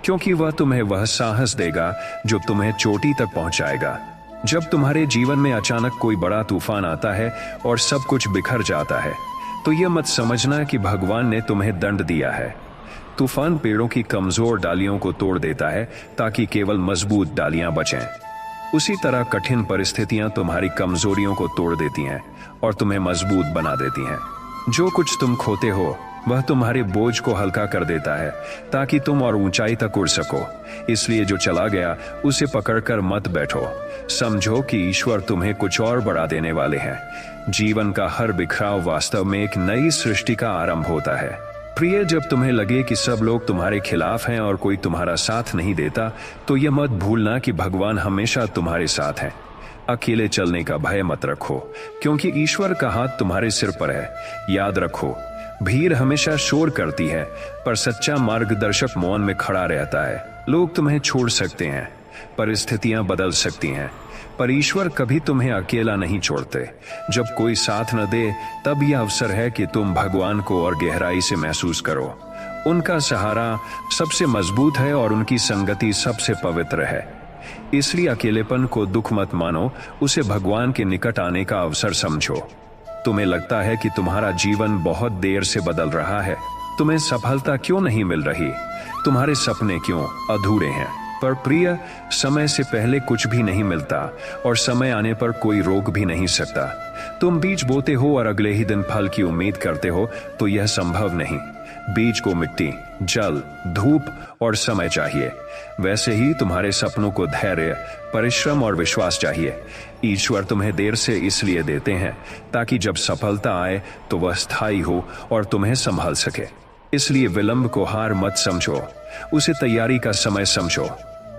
क्योंकि वह तुम्हें वह साहस देगा जो तुम्हें चोटी तक पहुंचाएगा। जब तुम्हारे जीवन में अचानक कोई बड़ा तूफान आता है और सब कुछ बिखर जाता है, तो यह मत समझना कि भगवान ने तुम्हें दंड दिया है। तूफान पेड़ों की कमजोर डालियों को तोड़ देता है ताकि केवल मजबूत डालियां बचें। उसी तरह कठिन परिस्थितियां तुम्हारी कमजोरियों को तोड़ देती हैं और तुम्हें मजबूत बना देती हैं। जो कुछ तुम खोते हो, वह तुम्हारे बोझ को हल्का कर देता है ताकि तुम और ऊंचाई तक उड़ सको। इसलिए जो चला गया उसे पकड़कर मत बैठो। समझो कि ईश्वर तुम्हें कुछ और बढ़ा देने वाले हैं। जीवन का हर बिखराव वास्तव में एक नई सृष्टि का आरंभ होता है। प्रिय, जब तुम्हें लगे कि सब लोग तुम्हारे खिलाफ हैं और कोई तुम्हारा साथ नहीं देता, तो यह मत भूलना कि भगवान हमेशा तुम्हारे साथ हैं। अकेले चलने का भय मत रखो, क्योंकि ईश्वर का हाथ तुम्हारे सिर पर है। याद रखो, भीड़ हमेशा शोर करती है, पर सच्चा मार्गदर्शक मौन में खड़ा रहता है। लोग तुम्हें छोड़ सकते हैं, परिस्थितियां बदल सकती हैं, पर ईश्वर कभी तुम्हें अकेला नहीं छोड़ते। जब कोई साथ न दे, तब यह अवसर है कि तुम भगवान को और गहराई से महसूस करो। उनका सहारा सबसे मजबूत है और उनकी संगति सबसे पवित्र है। इसलिए अकेलेपन को दुख मत मानो, उसे भगवान के निकट आने का अवसर समझो। तुम्हें लगता है कि तुम्हारा जीवन बहुत देर से बदल रहा है, तुम्हें सफलता क्यों नहीं मिल रही, तुम्हारे सपने क्यों अधूरे हैं। पर प्रिय, समय से पहले कुछ भी नहीं मिलता और समय आने पर कोई रोक भी नहीं सकता। तुम बीज बोते हो और अगले ही दिन फल की उम्मीद करते हो, तो यह संभव नहीं। बीज को मिट्टी, जल, धूप और समय चाहिए। वैसे ही तुम्हारे सपनों को धैर्य, परिश्रम और विश्वास चाहिए। ईश्वर तुम्हें देर से इसलिए देते हैं ताकि जब सफलता आए तो वह स्थायी हो और तुम्हें संभाल सके। इसलिए विलंब को हार मत समझो, उसे तैयारी का समय समझो।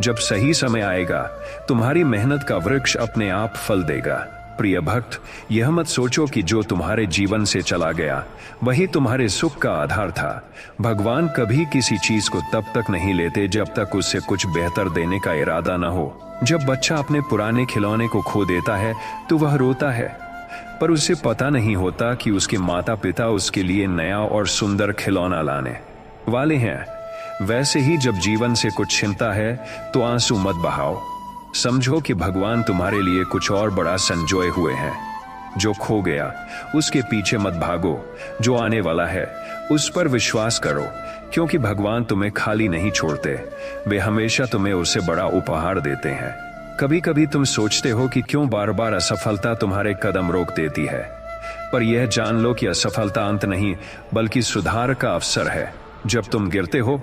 जब सही समय आएगा, तुम्हारी मेहनत का वृक्ष अपने आप फल देगा। प्रिय भक्त, यह मत सोचो कि जो तुम्हारे जीवन से चला गया वही तुम्हारे सुख का आधार था। भगवान कभी किसी चीज को तब तक नहीं लेते जब तक उससे कुछ बेहतर देने का इरादा न हो। जब बच्चा अपने पुराने खिलौने को खो देता है तो वह रोता है, पर उसे पता नहीं होता कि उसके माता पिता उसके लिए नया और सुंदर खिलौना लाने वाले हैं। वैसे ही जब जीवन से कुछ छिनता है तो आंसू मत बहाओ। समझो कि भगवान तुम्हारे लिए कुछ और बड़ा संजोए हुए हैं। जो खो गया उसके पीछे मत भागो, जो आने वाला है उस पर विश्वास करो, क्योंकि भगवान तुम्हें खाली नहीं छोड़ते, वे हमेशा तुम्हें उससे बड़ा उपहार देते हैं। कभी कभी तुम सोचते हो कि क्यों बार बार असफलता तुम्हारे कदम रोक देती है, पर यह जान लो कि असफलता अंत नहीं बल्कि सुधार का अवसर है। जब तुम गिरते हो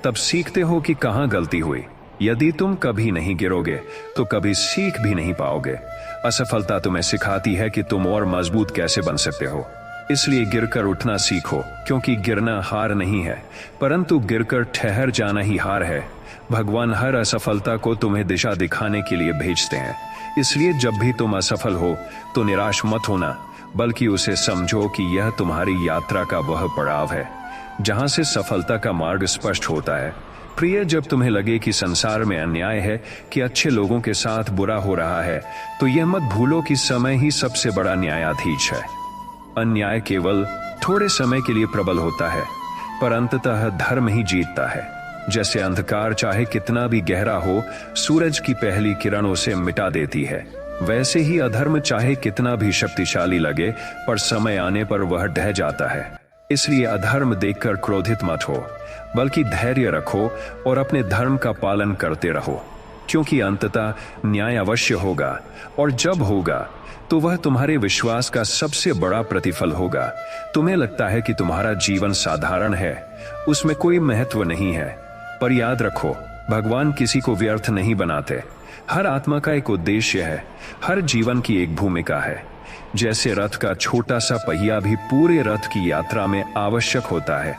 तब सीखते हो कि कहां गलती हुई। यदि तुम कभी नहीं गिरोगे तो कभी सीख भी नहीं पाओगे। असफलता तुम्हें सिखाती है कि तुम और मजबूत कैसे बन सकते हो। इसलिए गिरकर उठना सीखो, क्योंकि गिरना हार नहीं है, परंतु गिरकर ठहर जाना ही हार है। भगवान हर असफलता को तुम्हें दिशा दिखाने के लिए भेजते हैं। इसलिए जब भी तुम असफल हो तो निराश मत होना, बल्कि उसे समझो कि यह तुम्हारी यात्रा का वह पड़ाव है जहां से सफलता का मार्ग स्पष्ट होता है। प्रिय, जब तुम्हें लगे कि संसार में अन्याय है, कि अच्छे लोगों के साथ बुरा हो रहा है, तो यह मत भूलो कि समय ही सबसे बड़ा न्यायाधीश है। अन्याय केवल थोड़े समय के लिए प्रबल होता है, पर अंततः धर्म ही जीतता है। जैसे अंधकार चाहे कितना भी गहरा हो, सूरज की पहली किरण उसे मिटा देती है, वैसे ही अधर्म चाहे कितना भी शक्तिशाली लगे, पर समय आने पर वह ढह जाता है। इसलिए अधर्म देखकर क्रोधित मत हो, बल्कि धैर्य रखो और अपने धर्म का पालन करते रहो, क्योंकि अंततः न्याय अवश्य होगा, और जब होगा तो वह तुम्हारे विश्वास का सबसे बड़ा प्रतिफल होगा। तुम्हें लगता है कि तुम्हारा जीवन साधारण है, उसमें कोई महत्व नहीं है, पर याद रखो, भगवान किसी को व्यर्थ नहीं बनाते। हर आत्मा का एक उद्देश्य है, हर जीवन की एक भूमिका है। जैसे रथ का छोटा सा पहिया भी पूरे रथ की यात्रा में आवश्यक होता है,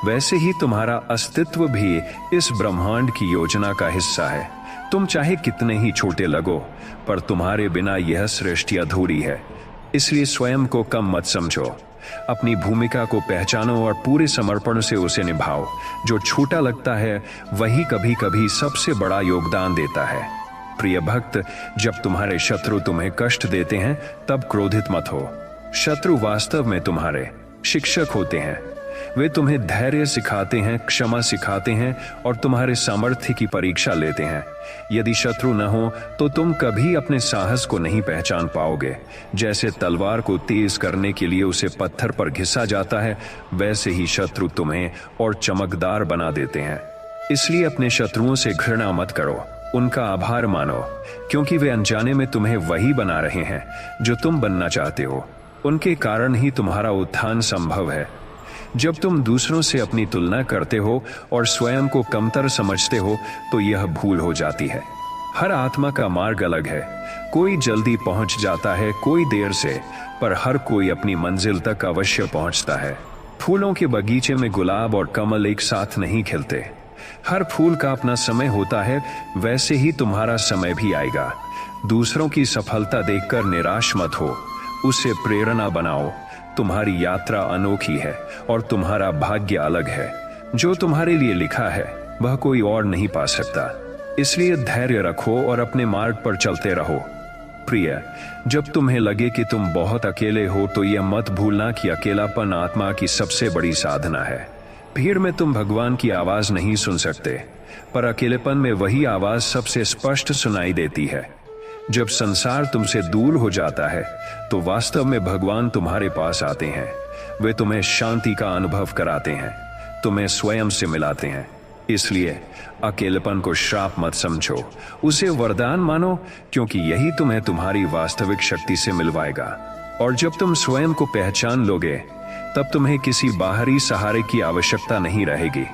वैसे ही तुम्हारा अस्तित्व भी इस ब्रह्मांड की योजना का हिस्सा है। तुम चाहे कितने ही छोटे लगो, पर तुम्हारे बिना यह सृष्टि अधूरी है। इसलिए स्वयं को कम मत समझो, अपनी भूमिका को पहचानो और पूरे समर्पण से उसे निभाओ। जो छोटा लगता है वही कभी कभी सबसे बड़ा योगदान देता है। प्रिय भक्त, जब तुम्हारे शत्रु तुम्हें कष्ट देते हैं तब क्रोधित मत हो। शत्रु वास्तव में तुम्हारे शिक्षक होते हैं। वे तुम्हें धैर्य सिखाते हैं, क्षमा सिखाते हैं और तुम्हारे सामर्थ्य की परीक्षा लेते हैं। यदि शत्रु न हो तो तुम कभी अपने साहस को नहीं पहचान पाओगे। जैसे तलवार को तेज करने के लिए उसे पत्थर पर घिसा जाता है, वैसे ही शत्रु तुम्हें और चमकदार बना देते हैं। इसलिए अपने शत्रुओं से घृणा मत करो, उनका आभार मानो, क्योंकि वे अनजाने में तुम्हें वही बना रहे हैं जो तुम बनना चाहते हो। उनके कारण ही तुम्हारा उत्थान संभव है। जब तुम दूसरों से अपनी तुलना करते हो और स्वयं को कमतर समझते हो तो यह भूल हो जाती है। हर आत्मा का मार्ग अलग है, कोई जल्दी पहुंच जाता है, कोई देर से, पर हर कोई अपनी मंजिल तक अवश्य पहुंचता है। फूलों के बगीचे में गुलाब और कमल एक साथ नहीं खिलते। हर फूल का अपना समय होता है, वैसे ही तुम्हारा समय भी आएगा। दूसरों की सफलता देखकर निराश मत हो, उसे प्रेरणा बनाओ। तुम्हारी यात्रा अनोखी है और तुम्हारा भाग्य अलग है। जो तुम्हारे लिए लिखा है वह कोई और नहीं पा सकता। इसलिए धैर्य रखो और अपने मार्ग पर चलते रहो। प्रिय, जब तुम्हें लगे कि तुम बहुत अकेले हो तो यह मत भूलना कि अकेलापन आत्मा की सबसे बड़ी साधना है। भीड़ में तुम भगवान की आवाज नहीं सुन सकते, पर अकेलेपन में वही आवाज सबसे स्पष्ट सुनाई देती है। जब संसार तुमसे दूर हो जाता है तो वास्तव में भगवान तुम्हारे पास आते हैं। वे तुम्हें शांति का अनुभव कराते हैं, तुम्हें स्वयं से मिलाते हैं। इसलिए अकेलेपन को श्राप मत समझो, उसे वरदान मानो, क्योंकि यही तुम्हें तुम्हारी वास्तविक शक्ति से मिलवाएगा। और जब तुम स्वयं को पहचान लोगे तब तुम्हें किसी बाहरी सहारे की आवश्यकता नहीं रहेगी।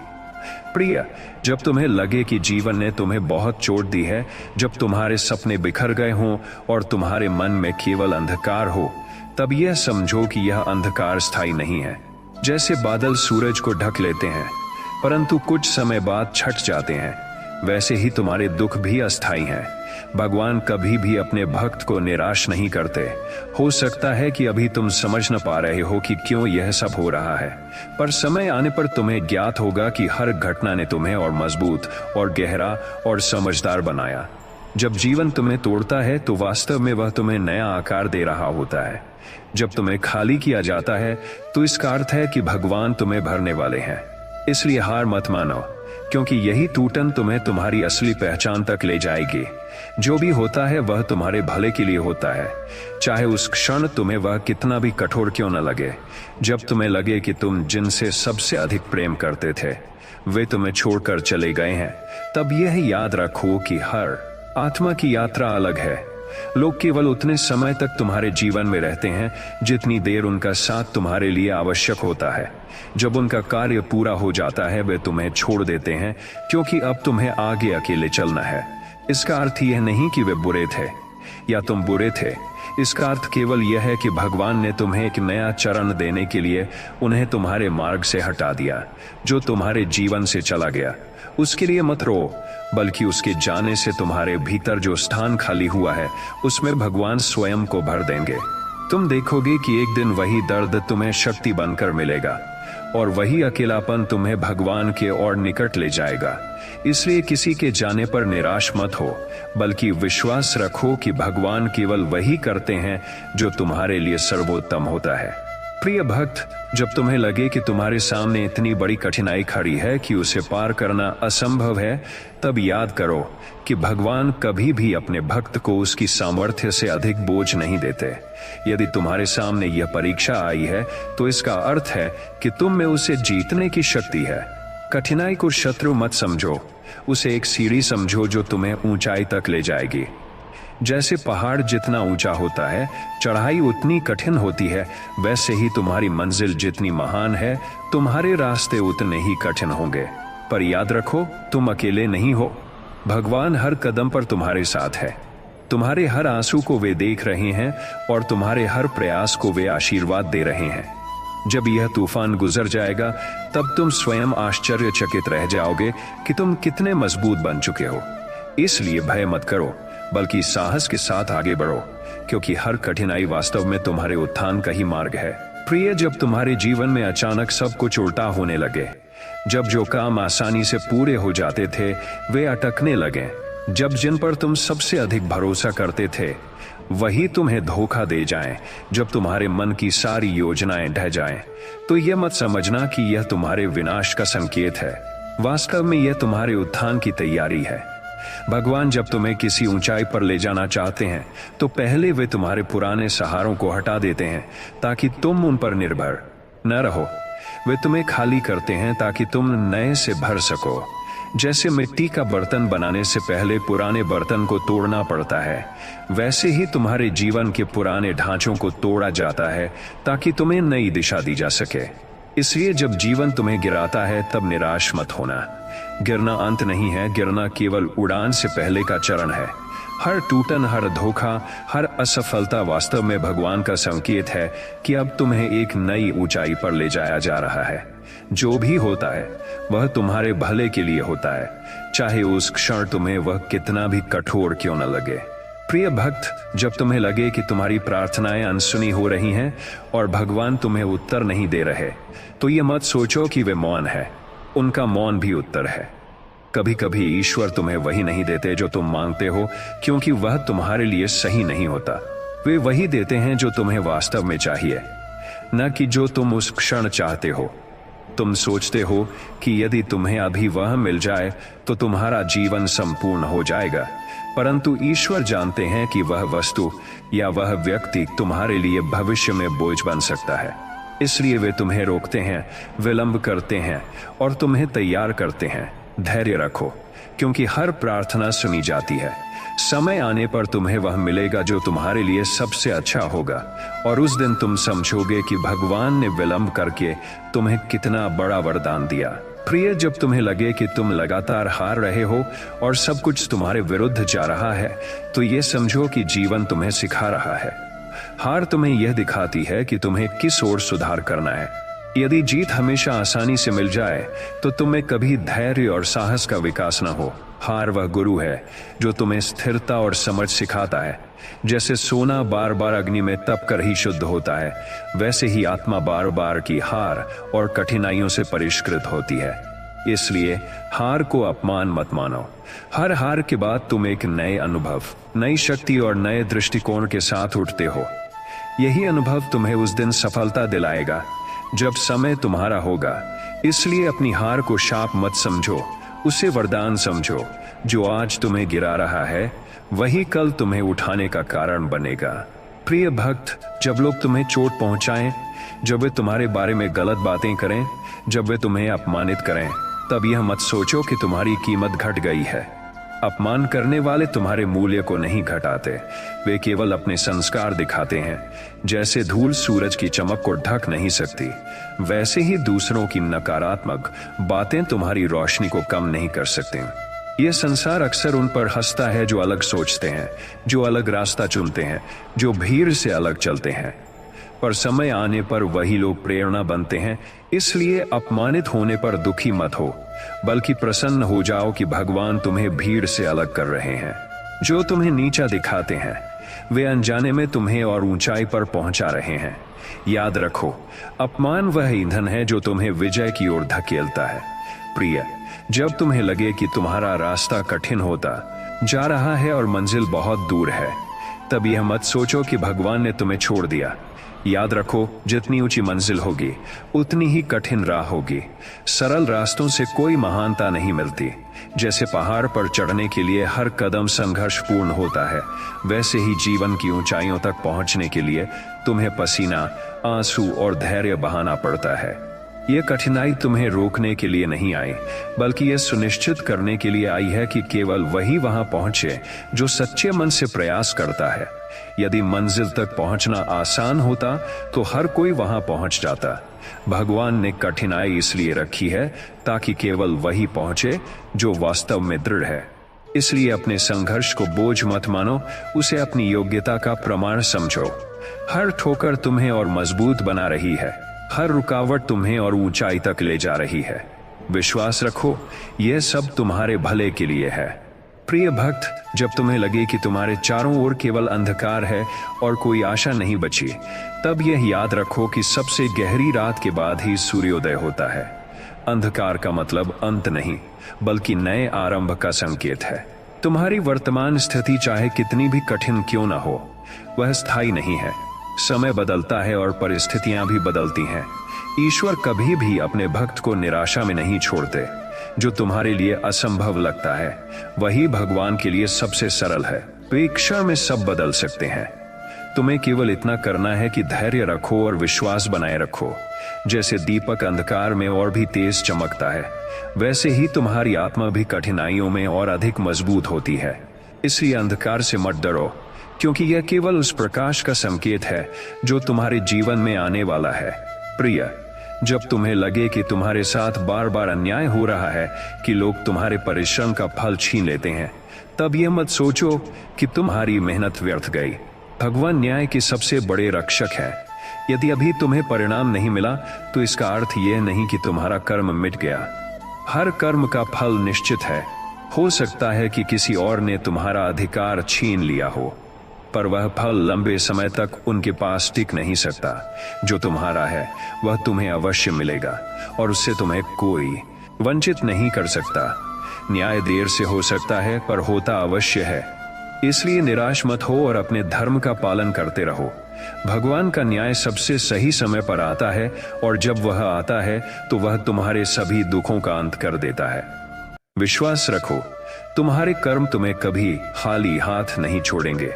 प्रिय, जब तुम्हें लगे कि जीवन ने तुम्हें बहुत चोट दी है, जब तुम्हारे सपने बिखर गए हों और तुम्हारे मन में केवल अंधकार हो, तब यह समझो कि यह अंधकार स्थायी नहीं है। जैसे बादल सूरज को ढक लेते हैं परंतु कुछ समय बाद छट जाते हैं, वैसे ही तुम्हारे दुख भी अस्थायी हैं। भगवान कभी भी अपने भक्त को निराश नहीं करते। हो सकता है कि अभी तुम समझ न पा रहे हो कि क्यों यह सब हो रहा है, पर समय आने पर तुम्हें ज्ञात होगा कि हर घटना ने तुम्हें और मजबूत और गहरा और समझदार बनाया। जब जीवन तुम्हें तोड़ता है तो वास्तव में वह तुम्हें नया आकार दे रहा होता है। जब तुम्हें खाली किया जाता है तो इसका अर्थ है कि भगवान तुम्हें भरने वाले हैं। इसलिए हार मत मानो, क्योंकि यही टूटन तुम्हें तुम्हारी असली पहचान तक ले जाएगी। जो भी होता है वह तुम्हारे भले के लिए होता है, चाहे उस क्षण तुम्हें वह कितना भी कठोर क्यों न लगे। जब तुम्हें लगे कि तुम जिनसे सबसे अधिक प्रेम करते थे वे तुम्हें छोड़कर चले गए हैं, तब यह याद रखो कि हर आत्मा की यात्रा अलग है। लोग केवल उतने समय तक तुम्हारे जीवन में रहते हैं जितनी देर उनका साथ तुम्हारे लिए आवश्यक होता है। जब उनका कार्य पूरा हो जाता है वे तुम्हें छोड़ देते हैं, क्योंकि अब तुम्हें आगे अकेले चलना है। इसका अर्थ यह नहीं कि वे बुरे थे या तुम बुरे थे। इसका अर्थ केवल यह है कि भगवान ने तुम्हें एक नया चरण देने के लिए उन्हें तुम्हारे मार्ग से हटा दिया। जो तुम्हारे जीवन से चला गया उसके लिए मत रो, बल्कि उसके जाने से तुम्हारे भीतर जो स्थान खाली हुआ है उसमें भगवान स्वयं को भर देंगे। तुम देखोगे कि एक दिन वही दर्द तुम्हें शक्ति बनकर मिलेगा और वही अकेलापन तुम्हें भगवान के और निकट ले जाएगा। इसलिए किसी के जाने पर निराश मत हो, बल्कि विश्वास रखो कि भगवान केवल वही करते हैं जो तुम्हारे लिए सर्वोत्तम होता है। प्रिय भक्त, जब तुम्हें लगे कि तुम्हारे सामने इतनी बड़ी कठिनाई खड़ी है कि उसे पार करना असंभव है, तब याद करो कि भगवान कभी भी अपने भक्त को उसकी सामर्थ्य से अधिक बोझ नहीं देते। यदि तुम्हारे सामने यह परीक्षा आई है तो इसका अर्थ है कि तुम में उसे जीतने की शक्ति है। कठिनाई को शत्रु मत समझो, उसे एक सीढ़ी समझो जो तुम्हें ऊंचाई तक ले जाएगी। जैसे पहाड़ जितना ऊंचा होता है चढ़ाई उतनी कठिन होती है, वैसे ही तुम्हारी मंजिल जितनी महान है तुम्हारे रास्ते उतने ही कठिन होंगे। पर याद रखो, तुम अकेले नहीं हो। भगवान हर कदम पर तुम्हारे साथ है। तुम्हारे हर आंसू को वे देख रहे हैं और तुम्हारे हर प्रयास को वे आशीर्वाद दे रहे हैं। जब यह तूफान गुजर जाएगा तब तुम स्वयं आश्चर्यचकित रह जाओगे कि तुम कितने मजबूत बन चुके हो। इसलिए भय मत करो, बल्कि साहस के साथ आगे बढ़ो, क्योंकि हर कठिनाई वास्तव में तुम्हारे उत्थान का ही मार्ग है। प्रिय, जब तुम्हारे जीवन में अचानक सब कुछ उल्टा होने लगे, जब जो काम आसानी से पूरे हो जाते थे वे अटकने लगे, जब जिन पर तुम सबसे अधिक भरोसा करते थे वही तुम्हें धोखा दे जाएं, जब तुम्हारे मन की सारी योजनाएं ढह जाएं, तो यह मत समझना कि यह तुम्हारे विनाश का संकेत है। वास्तव में यह तुम्हारे उत्थान की तैयारी है। भगवान जब तुम्हें किसी ऊंचाई पर ले जाना चाहते हैं तो पहले वे तुम्हारे पुराने सहारों को हटा देते हैं ताकि तुम उन पर निर्भर न रहो। वे तुम्हें खाली करते हैं ताकि तुम नए से भर सको। जैसे मिट्टी का बर्तन बनाने से पहले पुराने बर्तन को तोड़ना पड़ता है, वैसे ही तुम्हारे जीवन के पुराने ढांचों को तोड़ा जाता है ताकि तुम्हें नई दिशा दी जा सके। इसलिए जब जीवन तुम्हें गिराता है तब निराश मत होना। गिरना अंत नहीं है, गिरना केवल उड़ान से पहले का चरण है। हर टूटन, हर धोखा, हर असफलता वास्तव में भगवान का संकेत है कि अब तुम्हें एक नई ऊंचाई पर ले जाया जा रहा है। जो भी होता है वह तुम्हारे भले के लिए होता है, चाहे उस क्षण तुम्हें वह कितना भी कठोर क्यों न लगे। प्रिय भक्त, जब तुम्हें लगे कि तुम्हारी प्रार्थनाएं अनसुनी हो रही हैं और भगवान तुम्हें उत्तर नहीं दे रहे, तो ये मत सोचो कि वे मौन है। उनका मौन भी उत्तर है। कभी कभी ईश्वर तुम्हें वही नहीं देते जो तुम मांगते हो, क्योंकि वह तुम्हारे लिए सही नहीं होता। वे वही देते हैं जो तुम्हें वास्तव में चाहिए, न कि जो तुम उस क्षण चाहते हो। तुम सोचते हो कि यदि तुम्हें अभी वह मिल जाए तो तुम्हारा जीवन संपूर्ण हो जाएगा, परंतु ईश्वर जानते हैं कि वह वस्तु या वह व्यक्ति तुम्हारे लिए भविष्य में बोझ बन सकता है। इसलिए वे तुम्हें रोकते हैं, विलंब करते हैं और तुम्हें तैयार करते हैं। धैर्य रखो, क्योंकि हर प्रार्थना सुनी जाती है। समय आने पर तुम्हें वह मिलेगा जो तुम्हारे लिए सबसे अच्छा होगा, और उस दिन तुम समझोगे कि भगवान ने विलंब करके तुम्हें कितना बड़ा वरदान दिया। प्रिय, जब तुम्हें लगे कि तुम लगातार हार रहे हो और सब कुछ तुम्हारे विरुद्ध जा रहा है, तो ये समझो कि जीवन तुम्हें सिखा रहा है। हार तुम्हें यह दिखाती है कि तुम्हें किस ओर सुधार करना है। यदि जीत हमेशा आसानी से मिल जाए तो तुम्हें कभी धैर्य और साहस का विकास न हो। हार वह गुरु है जो तुम्हें स्थिरता और समझ सिखाता है। जैसे सोना बार बार अग्नि में तप कर ही शुद्ध होता है, वैसे ही आत्मा बार बार की हार और कठिनाइयों से परिष्कृत होती है। इसलिए हार को अपमान मत मानो। हर हार के बाद तुम एक नए अनुभव, नई शक्ति और नए दृष्टिकोण के साथ उठते हो। यही अनुभव तुम्हें उस दिन सफलता दिलाएगा जब समय तुम्हारा होगा। इसलिए अपनी हार को शाप मत समझो, उसे वरदान समझो। जो आज तुम्हें गिरा रहा है वही कल तुम्हें उठाने का कारण बनेगा। प्रिय भक्त, जब लोग तुम्हें चोट पहुंचाएं, जब वे तुम्हारे बारे में गलत बातें करें, जब वे तुम्हें अपमानित करें, तब यह मत सोचो कि तुम्हारी कीमत घट गई है। अपमान करने वाले तुम्हारे मूल्य को नहीं घटाते, वे केवल अपने संस्कार दिखाते हैं। जैसे धूल सूरज की चमक को ढक नहीं सकती, वैसे ही दूसरों की नकारात्मक बातें तुम्हारी रोशनी को कम नहीं कर सकती। यह संसार अक्सर उन पर हंसता है जो अलग सोचते हैं, जो अलग रास्ता चुनते हैं, जो भीड़ से अलग चलते हैं। पर समय आने पर वही लोग प्रेरणा बनते हैं। इसलिए अपमानित होने पर दुखी मत हो, बल्कि प्रसन्न हो जाओ कि भगवान तुम्हें भीड़ से अलग कर रहे हैं। जो तुम्हें नीचा दिखाते हैं वे अनजाने में तुम्हें और ऊंचाई पर पहुंचा रहे हैं। याद रखो, अपमान वह ईंधन है जो तुम्हें विजय की ओर धकेलता है। प्रिय, जब तुम्हें लगे कि तुम्हारा रास्ता कठिन होता जा रहा है और मंजिल बहुत दूर है, तब यह मत सोचो कि भगवान ने तुम्हें छोड़ दिया। याद रखो, जितनी ऊंची मंजिल होगी उतनी ही कठिन राह होगी। सरल रास्तों से कोई महानता नहीं मिलती। जैसे पहाड़ पर चढ़ने के लिए हर कदम संघर्षपूर्ण होता है, वैसे ही जीवन की ऊंचाइयों तक पहुंचने के लिए तुम्हें पसीना, आंसू और धैर्य बहाना पड़ता है। यह कठिनाई तुम्हें रोकने के लिए नहीं आई, बल्कि यह सुनिश्चित करने के लिए आई है कि केवल वही वहां पहुंचे जो सच्चे मन से प्रयास करता है। यदि मंजिल तक पहुंचना आसान होता तो हर कोई वहां पहुंच जाता। भगवान ने कठिनाई इसलिए रखी है ताकि केवल वही पहुंचे जो वास्तव में दृढ़ है। इसलिए अपने संघर्ष को बोझ मत मानो, उसे अपनी योग्यता का प्रमाण समझो। हर ठोकर तुम्हें और मजबूत बना रही है, हर रुकावट तुम्हें और ऊंचाई तक ले जा रही है। विश्वास रखो, यह सब तुम्हारे भले के लिए है। प्रिय भक्त, जब तुम्हें लगे कि तुम्हारे चारों ओर केवल अंधकार है और कोई आशा नहीं बची, तब यह याद रखो कि सबसे गहरी रात के बाद ही सूर्योदय होता है। अंधकार का मतलब अंत नहीं, बल्कि नए आरंभ का संकेत है। तुम्हारी वर्तमान स्थिति चाहे कितनी भी कठिन क्यों ना हो, वह स्थायी नहीं है। समय बदलता है और परिस्थितियां भी बदलती हैं। ईश्वर कभी भी अपने भक्त को निराशा में नहीं छोड़ते। जो तुम्हारे लिए असंभव लगता है वही भगवान के लिए सबसे सरल है। वे एक क्षण में सब बदल सकते हैं। तुम्हें केवल इतना करना है कि धैर्य रखो और विश्वास बनाए रखो। जैसे दीपक अंधकार में और भी तेज चमकता है, वैसे ही तुम्हारी आत्मा भी कठिनाइयों में और अधिक मजबूत होती है। इसलिए अंधकार से मत डरो, क्योंकि यह केवल उस प्रकाश का संकेत है जो तुम्हारे जीवन में आने वाला है। प्रिय, जब तुम्हें लगे कि तुम्हारे साथ बार बार अन्याय हो रहा है, कि लोग तुम्हारे परिश्रम का फल छीन लेते हैं, तब यह मत सोचो कि तुम्हारी मेहनत व्यर्थ गई। भगवान न्याय के सबसे बड़े रक्षक है। यदि अभी तुम्हें परिणाम नहीं मिला तो इसका अर्थ यह नहीं कि तुम्हारा कर्म मिट गया। हर कर्म का फल निश्चित है। हो सकता है कि किसी और ने तुम्हारा अधिकार छीन लिया हो, पर वह फल लंबे समय तक उनके पास टिक नहीं सकता। जो तुम्हारा है वह तुम्हें अवश्य मिलेगा और उससे तुम्हें कोई वंचित नहीं कर सकता। न्याय देर से हो सकता है, पर होता अवश्य है। इसलिए निराश मत हो और अपने धर्म का पालन करते रहो। भगवान का न्याय सबसे सही समय पर आता है, और जब वह आता है तो वह तुम्हारे सभी दुखों का अंत कर देता है। विश्वास रखो, तुम्हारे कर्म तुम्हें कभी खाली हाथ नहीं छोड़ेंगे।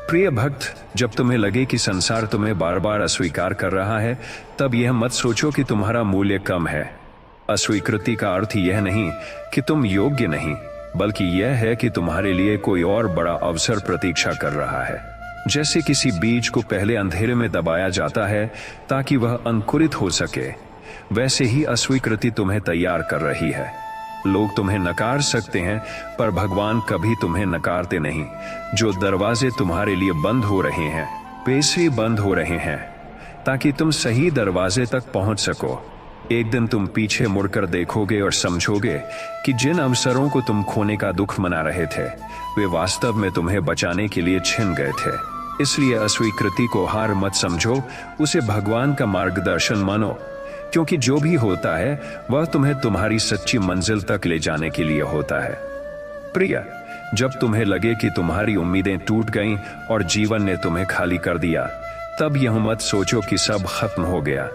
प्रिय भक्त, जब तुम्हें लगे कि संसार तुम्हें बार बार अस्वीकार कर रहा है, तब यह मत सोचो कि तुम्हारा मूल्य कम है। अस्वीकृति का अर्थ यह नहीं कि तुम योग्य नहीं, बल्कि यह है कि तुम्हारे लिए कोई और बड़ा अवसर प्रतीक्षा कर रहा है। जैसे किसी बीज को पहले अंधेरे में दबाया जाता है ताकि वह अंकुरित हो सके, वैसे ही अस्वीकृति तुम्हें तैयार कर रही है। लोग तुम्हें नकार सकते हैं, पर भगवान कभी तुम्हें नकारते नहीं। जो दरवाजे तुम्हारे लिए बंद हो रहे हैं, वे इसलिए बंद हो रहे हैं ताकि तुम सही दरवाजे तक पहुंच सको। एक दिन तुम पीछे मुड़कर देखोगे और समझोगे कि जिन अवसरों को तुम खोने का दुख मना रहे थे, वे वास्तव में तुम्हें बचाने के लिए छिन गए थे। इसलिए अस्वीकृति को हार मत समझो, उसे भगवान का मार्गदर्शन मानो, क्योंकि जो भी होता है वह तुम्हें तुम्हारी सच्ची मंजिल तक ले जाने के लिए होता है। प्रिय, जब तुम्हें लगे कि तुम्हारी उम्मीदें टूट गईं और जीवन ने तुम्हें खाली कर दिया, तब यह मत सोचो कि सब खत्म हो गया।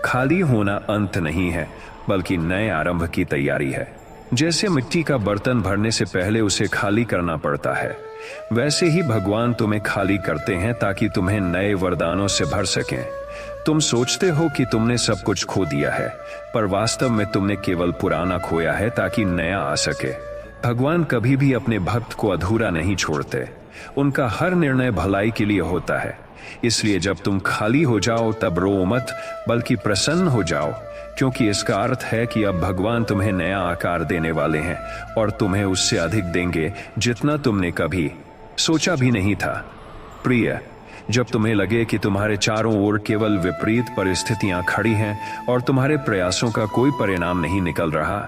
खाली होना अंत नहीं है, बल्कि नए आरंभ की तैयारी है। जैसे मिट्टी का बर्तन भरने से पहले उसे खाली करना पड़ता है, वैसे ही भगवान तुम्हें खाली करते हैं ताकि तुम्हें नए वरदानों से भर सकें। तुम सोचते हो कि तुमने सब कुछ खो दिया है, पर वास्तव में तुमने केवल पुराना खोया है ताकि नया आ सके। भगवान कभी भी अपने भक्त को अधूरा नहीं छोड़ते। उनका हर निर्णय भलाई के लिए होता है। इसलिए जब तुम खाली हो जाओ तब रो मत, बल्कि प्रसन्न हो जाओ, क्योंकि इसका अर्थ है कि अब भगवान तुम्हें नया आकार देने वाले हैं और तुम्हें उससे अधिक देंगे जितना तुमने कभी सोचा भी नहीं था। प्रिय, जब तुम्हें लगे कि तुम्हारे चारों ओर केवल विपरीत परिस्थितियां खड़ी हैं और तुम्हारे प्रयासों का कोई परिणाम नहीं निकल रहा,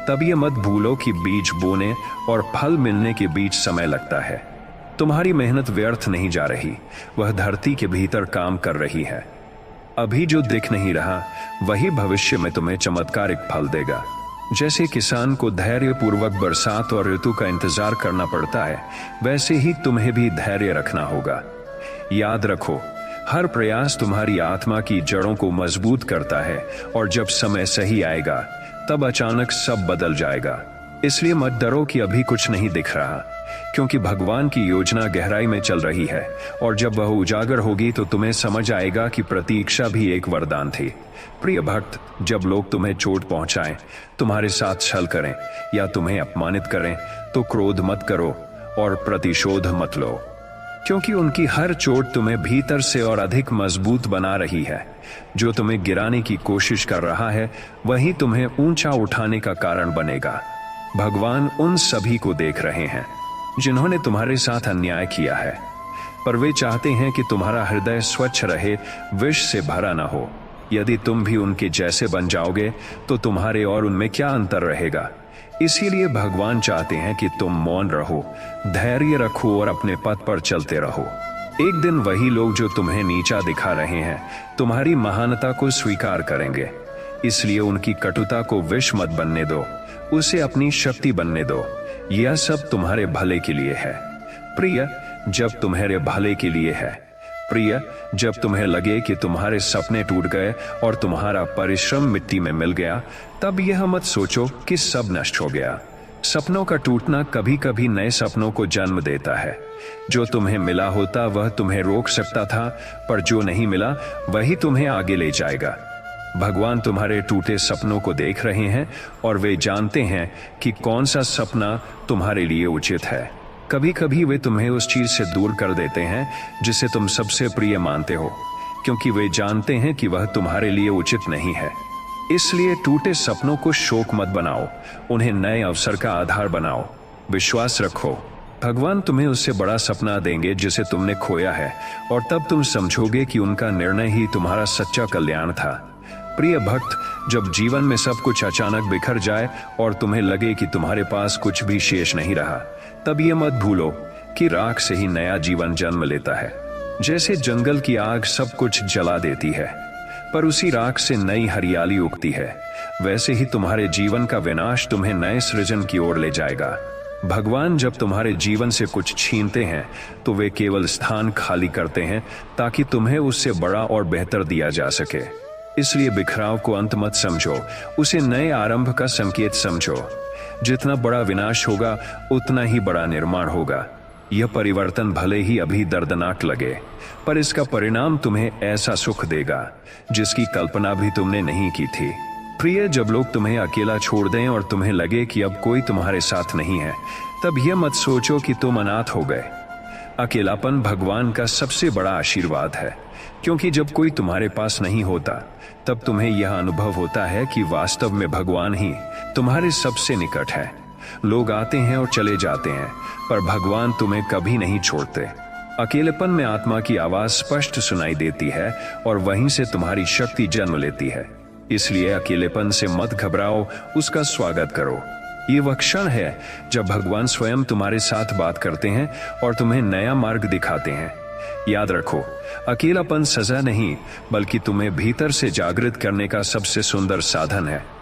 तब ये मत भूलो कि बीज बोने और फल मिलने के बीच समय लगता है। तुम्हारी मेहनत व्यर्थ नहीं जा रही, वह धरती के भीतर काम कर रही है। अभी जो दिख नहीं रहा, वही भविष्य में तुम्हें चमत्कारिक फल देगा। जैसे किसान को धैर्य पूर्वक बरसात और ऋतु का इंतजार करना पड़ता है, वैसे ही तुम्हें भी धैर्य रखना होगा। याद रखो, हर प्रयास तुम्हारी आत्मा की जड़ों को मजबूत करता है और जब समय सही आएगा, तब अचानक सब बदल जाएगा। इसलिए मत डरो कि अभी कुछ नहीं दिख रहा, क्योंकि भगवान की योजना गहराई में चल रही है और जब वह उजागर होगी तो तुम्हें समझ आएगा कि प्रतीक्षा भी एक वरदान थी। प्रिय भक्त, जब लोग तुम्हें चोट पहुंचाएं, तुम्हारे साथ छल करें या तुम्हें अपमानित करें, तो क्रोध मत करो और प्रतिशोध मत लो, क्योंकि उनकी हर चोट तुम्हें भीतर से और अधिक मजबूत बना रही है। जो तुम्हें गिराने की कोशिश कर रहा है, वही तुम्हें ऊंचा उठाने का कारण बनेगा। भगवान उन सभी को देख रहे हैं जिन्होंने तुम्हारे साथ अन्याय किया है, पर वे चाहते हैं कि तुम्हारा हृदय स्वच्छ रहे, विष से भरा ना हो। यदि तुम भी उनके जैसे बन जाओगे तो तुम्हारे और उनमें क्या अंतर रहेगा। इसीलिए भगवान चाहते हैं कि तुम मौन रहो, धैर्य रखो और अपने पथ पर चलते रहो। एक दिन वही लोग जो तुम्हें नीचा दिखा रहे हैं, तुम्हारी महानता को स्वीकार करेंगे। इसलिए उनकी कटुता को विष मत बनने दो, उसे अपनी शक्ति बनने दो। यह सब तुम्हारे भले के लिए है। प्रिय, जब तुम्हारे भले के लिए है। प्रिय, जब तुम्हें लगे कि तुम्हारे सपने टूट गए और तुम्हारा परिश्रम मिट्टी में मिल गया, तब यह मत सोचो कि सब नष्ट हो गया। सपनों का टूटना कभी कभी नए सपनों को जन्म देता है। जो तुम्हें मिला होता वह तुम्हें रोक सकता था, पर जो नहीं मिला वही तुम्हें आगे ले जाएगा। भगवान तुम्हारे टूटे सपनों को देख रहे हैं और वे जानते हैं कि कौन सा सपना तुम्हारे लिए उचित है। कभी कभी वे तुम्हें उस चीज से दूर कर देते हैं जिसे तुम सबसे प्रिय मानते हो, क्योंकि वे जानते हैं कि वह तुम्हारे लिए उचित नहीं है। इसलिए टूटे सपनों को शोक मत बनाओ, उन्हें नए अवसर का आधार बनाओ। विश्वास रखो, भगवान तुम्हें उससे बड़ा सपना देंगे जिसे तुमने खोया है, और तब तुम समझोगे कि उनका निर्णय ही तुम्हारा सच्चा कल्याण था। प्रिय भक्त, जब जीवन में सब कुछ अचानक बिखर जाए और तुम्हें लगे कि तुम्हारे पास कुछ भी शेष नहीं रहा, तब ये मत भूलो कि राख से ही नया जीवन जन्म लेता है। जैसे जंगल की आग सब कुछ जला देती है, पर उसी राख से नई हरियाली उगती है, वैसे ही तुम्हारे जीवन का विनाश तुम्हें नए सृजन की ओर ले जाएगा। भगवान जब तुम्हारे जीवन से कुछ छीनते हैं तो वे केवल स्थान खाली करते हैं ताकि तुम्हें उससे बड़ा और बेहतर दिया जा सके। इसलिए बिखराव को अंत मत समझो, उसे नए आरंभ का संकेत समझो। जितना बड़ा विनाश होगा उतना ही बड़ा निर्माण होगा। यह परिवर्तन भले ही अभी दर्दनाक लगे, पर इसका परिणाम तुम्हें ऐसा सुख देगा जिसकी कल्पना भी तुमने नहीं की थी। प्रिय, जब लोग तुम्हें अकेला छोड़ दें और तुम्हें लगे कि अब कोई तुम्हारे साथ नहीं है, तब यह मत सोचो कि तुम अनाथ हो गए। अकेलापन भगवान का सबसे बड़ा आशीर्वाद है, क्योंकि जब कोई तुम्हारे पास नहीं होता तब तुम्हें यह अनुभव होता है कि वास्तव में भगवान ही तुम्हारे सबसे निकट है। लोग आते हैं और चले जाते हैं, पर भगवान तुम्हें कभी नहीं छोड़ते। अकेलेपन में आत्मा की आवाज स्पष्ट सुनाई देती है और वहीं से तुम्हारी शक्ति जन्म लेती है। इसलिए अकेलेपन से मत घबराओ, उसका स्वागत करो। ये वह क्षण है जब भगवान स्वयं तुम्हारे साथ बात करते हैं और तुम्हें नया मार्ग दिखाते हैं। याद रखो, अकेलापन सजा नहीं, बल्कि तुम्हें भीतर से जागृत करने का सबसे सुंदर साधन है।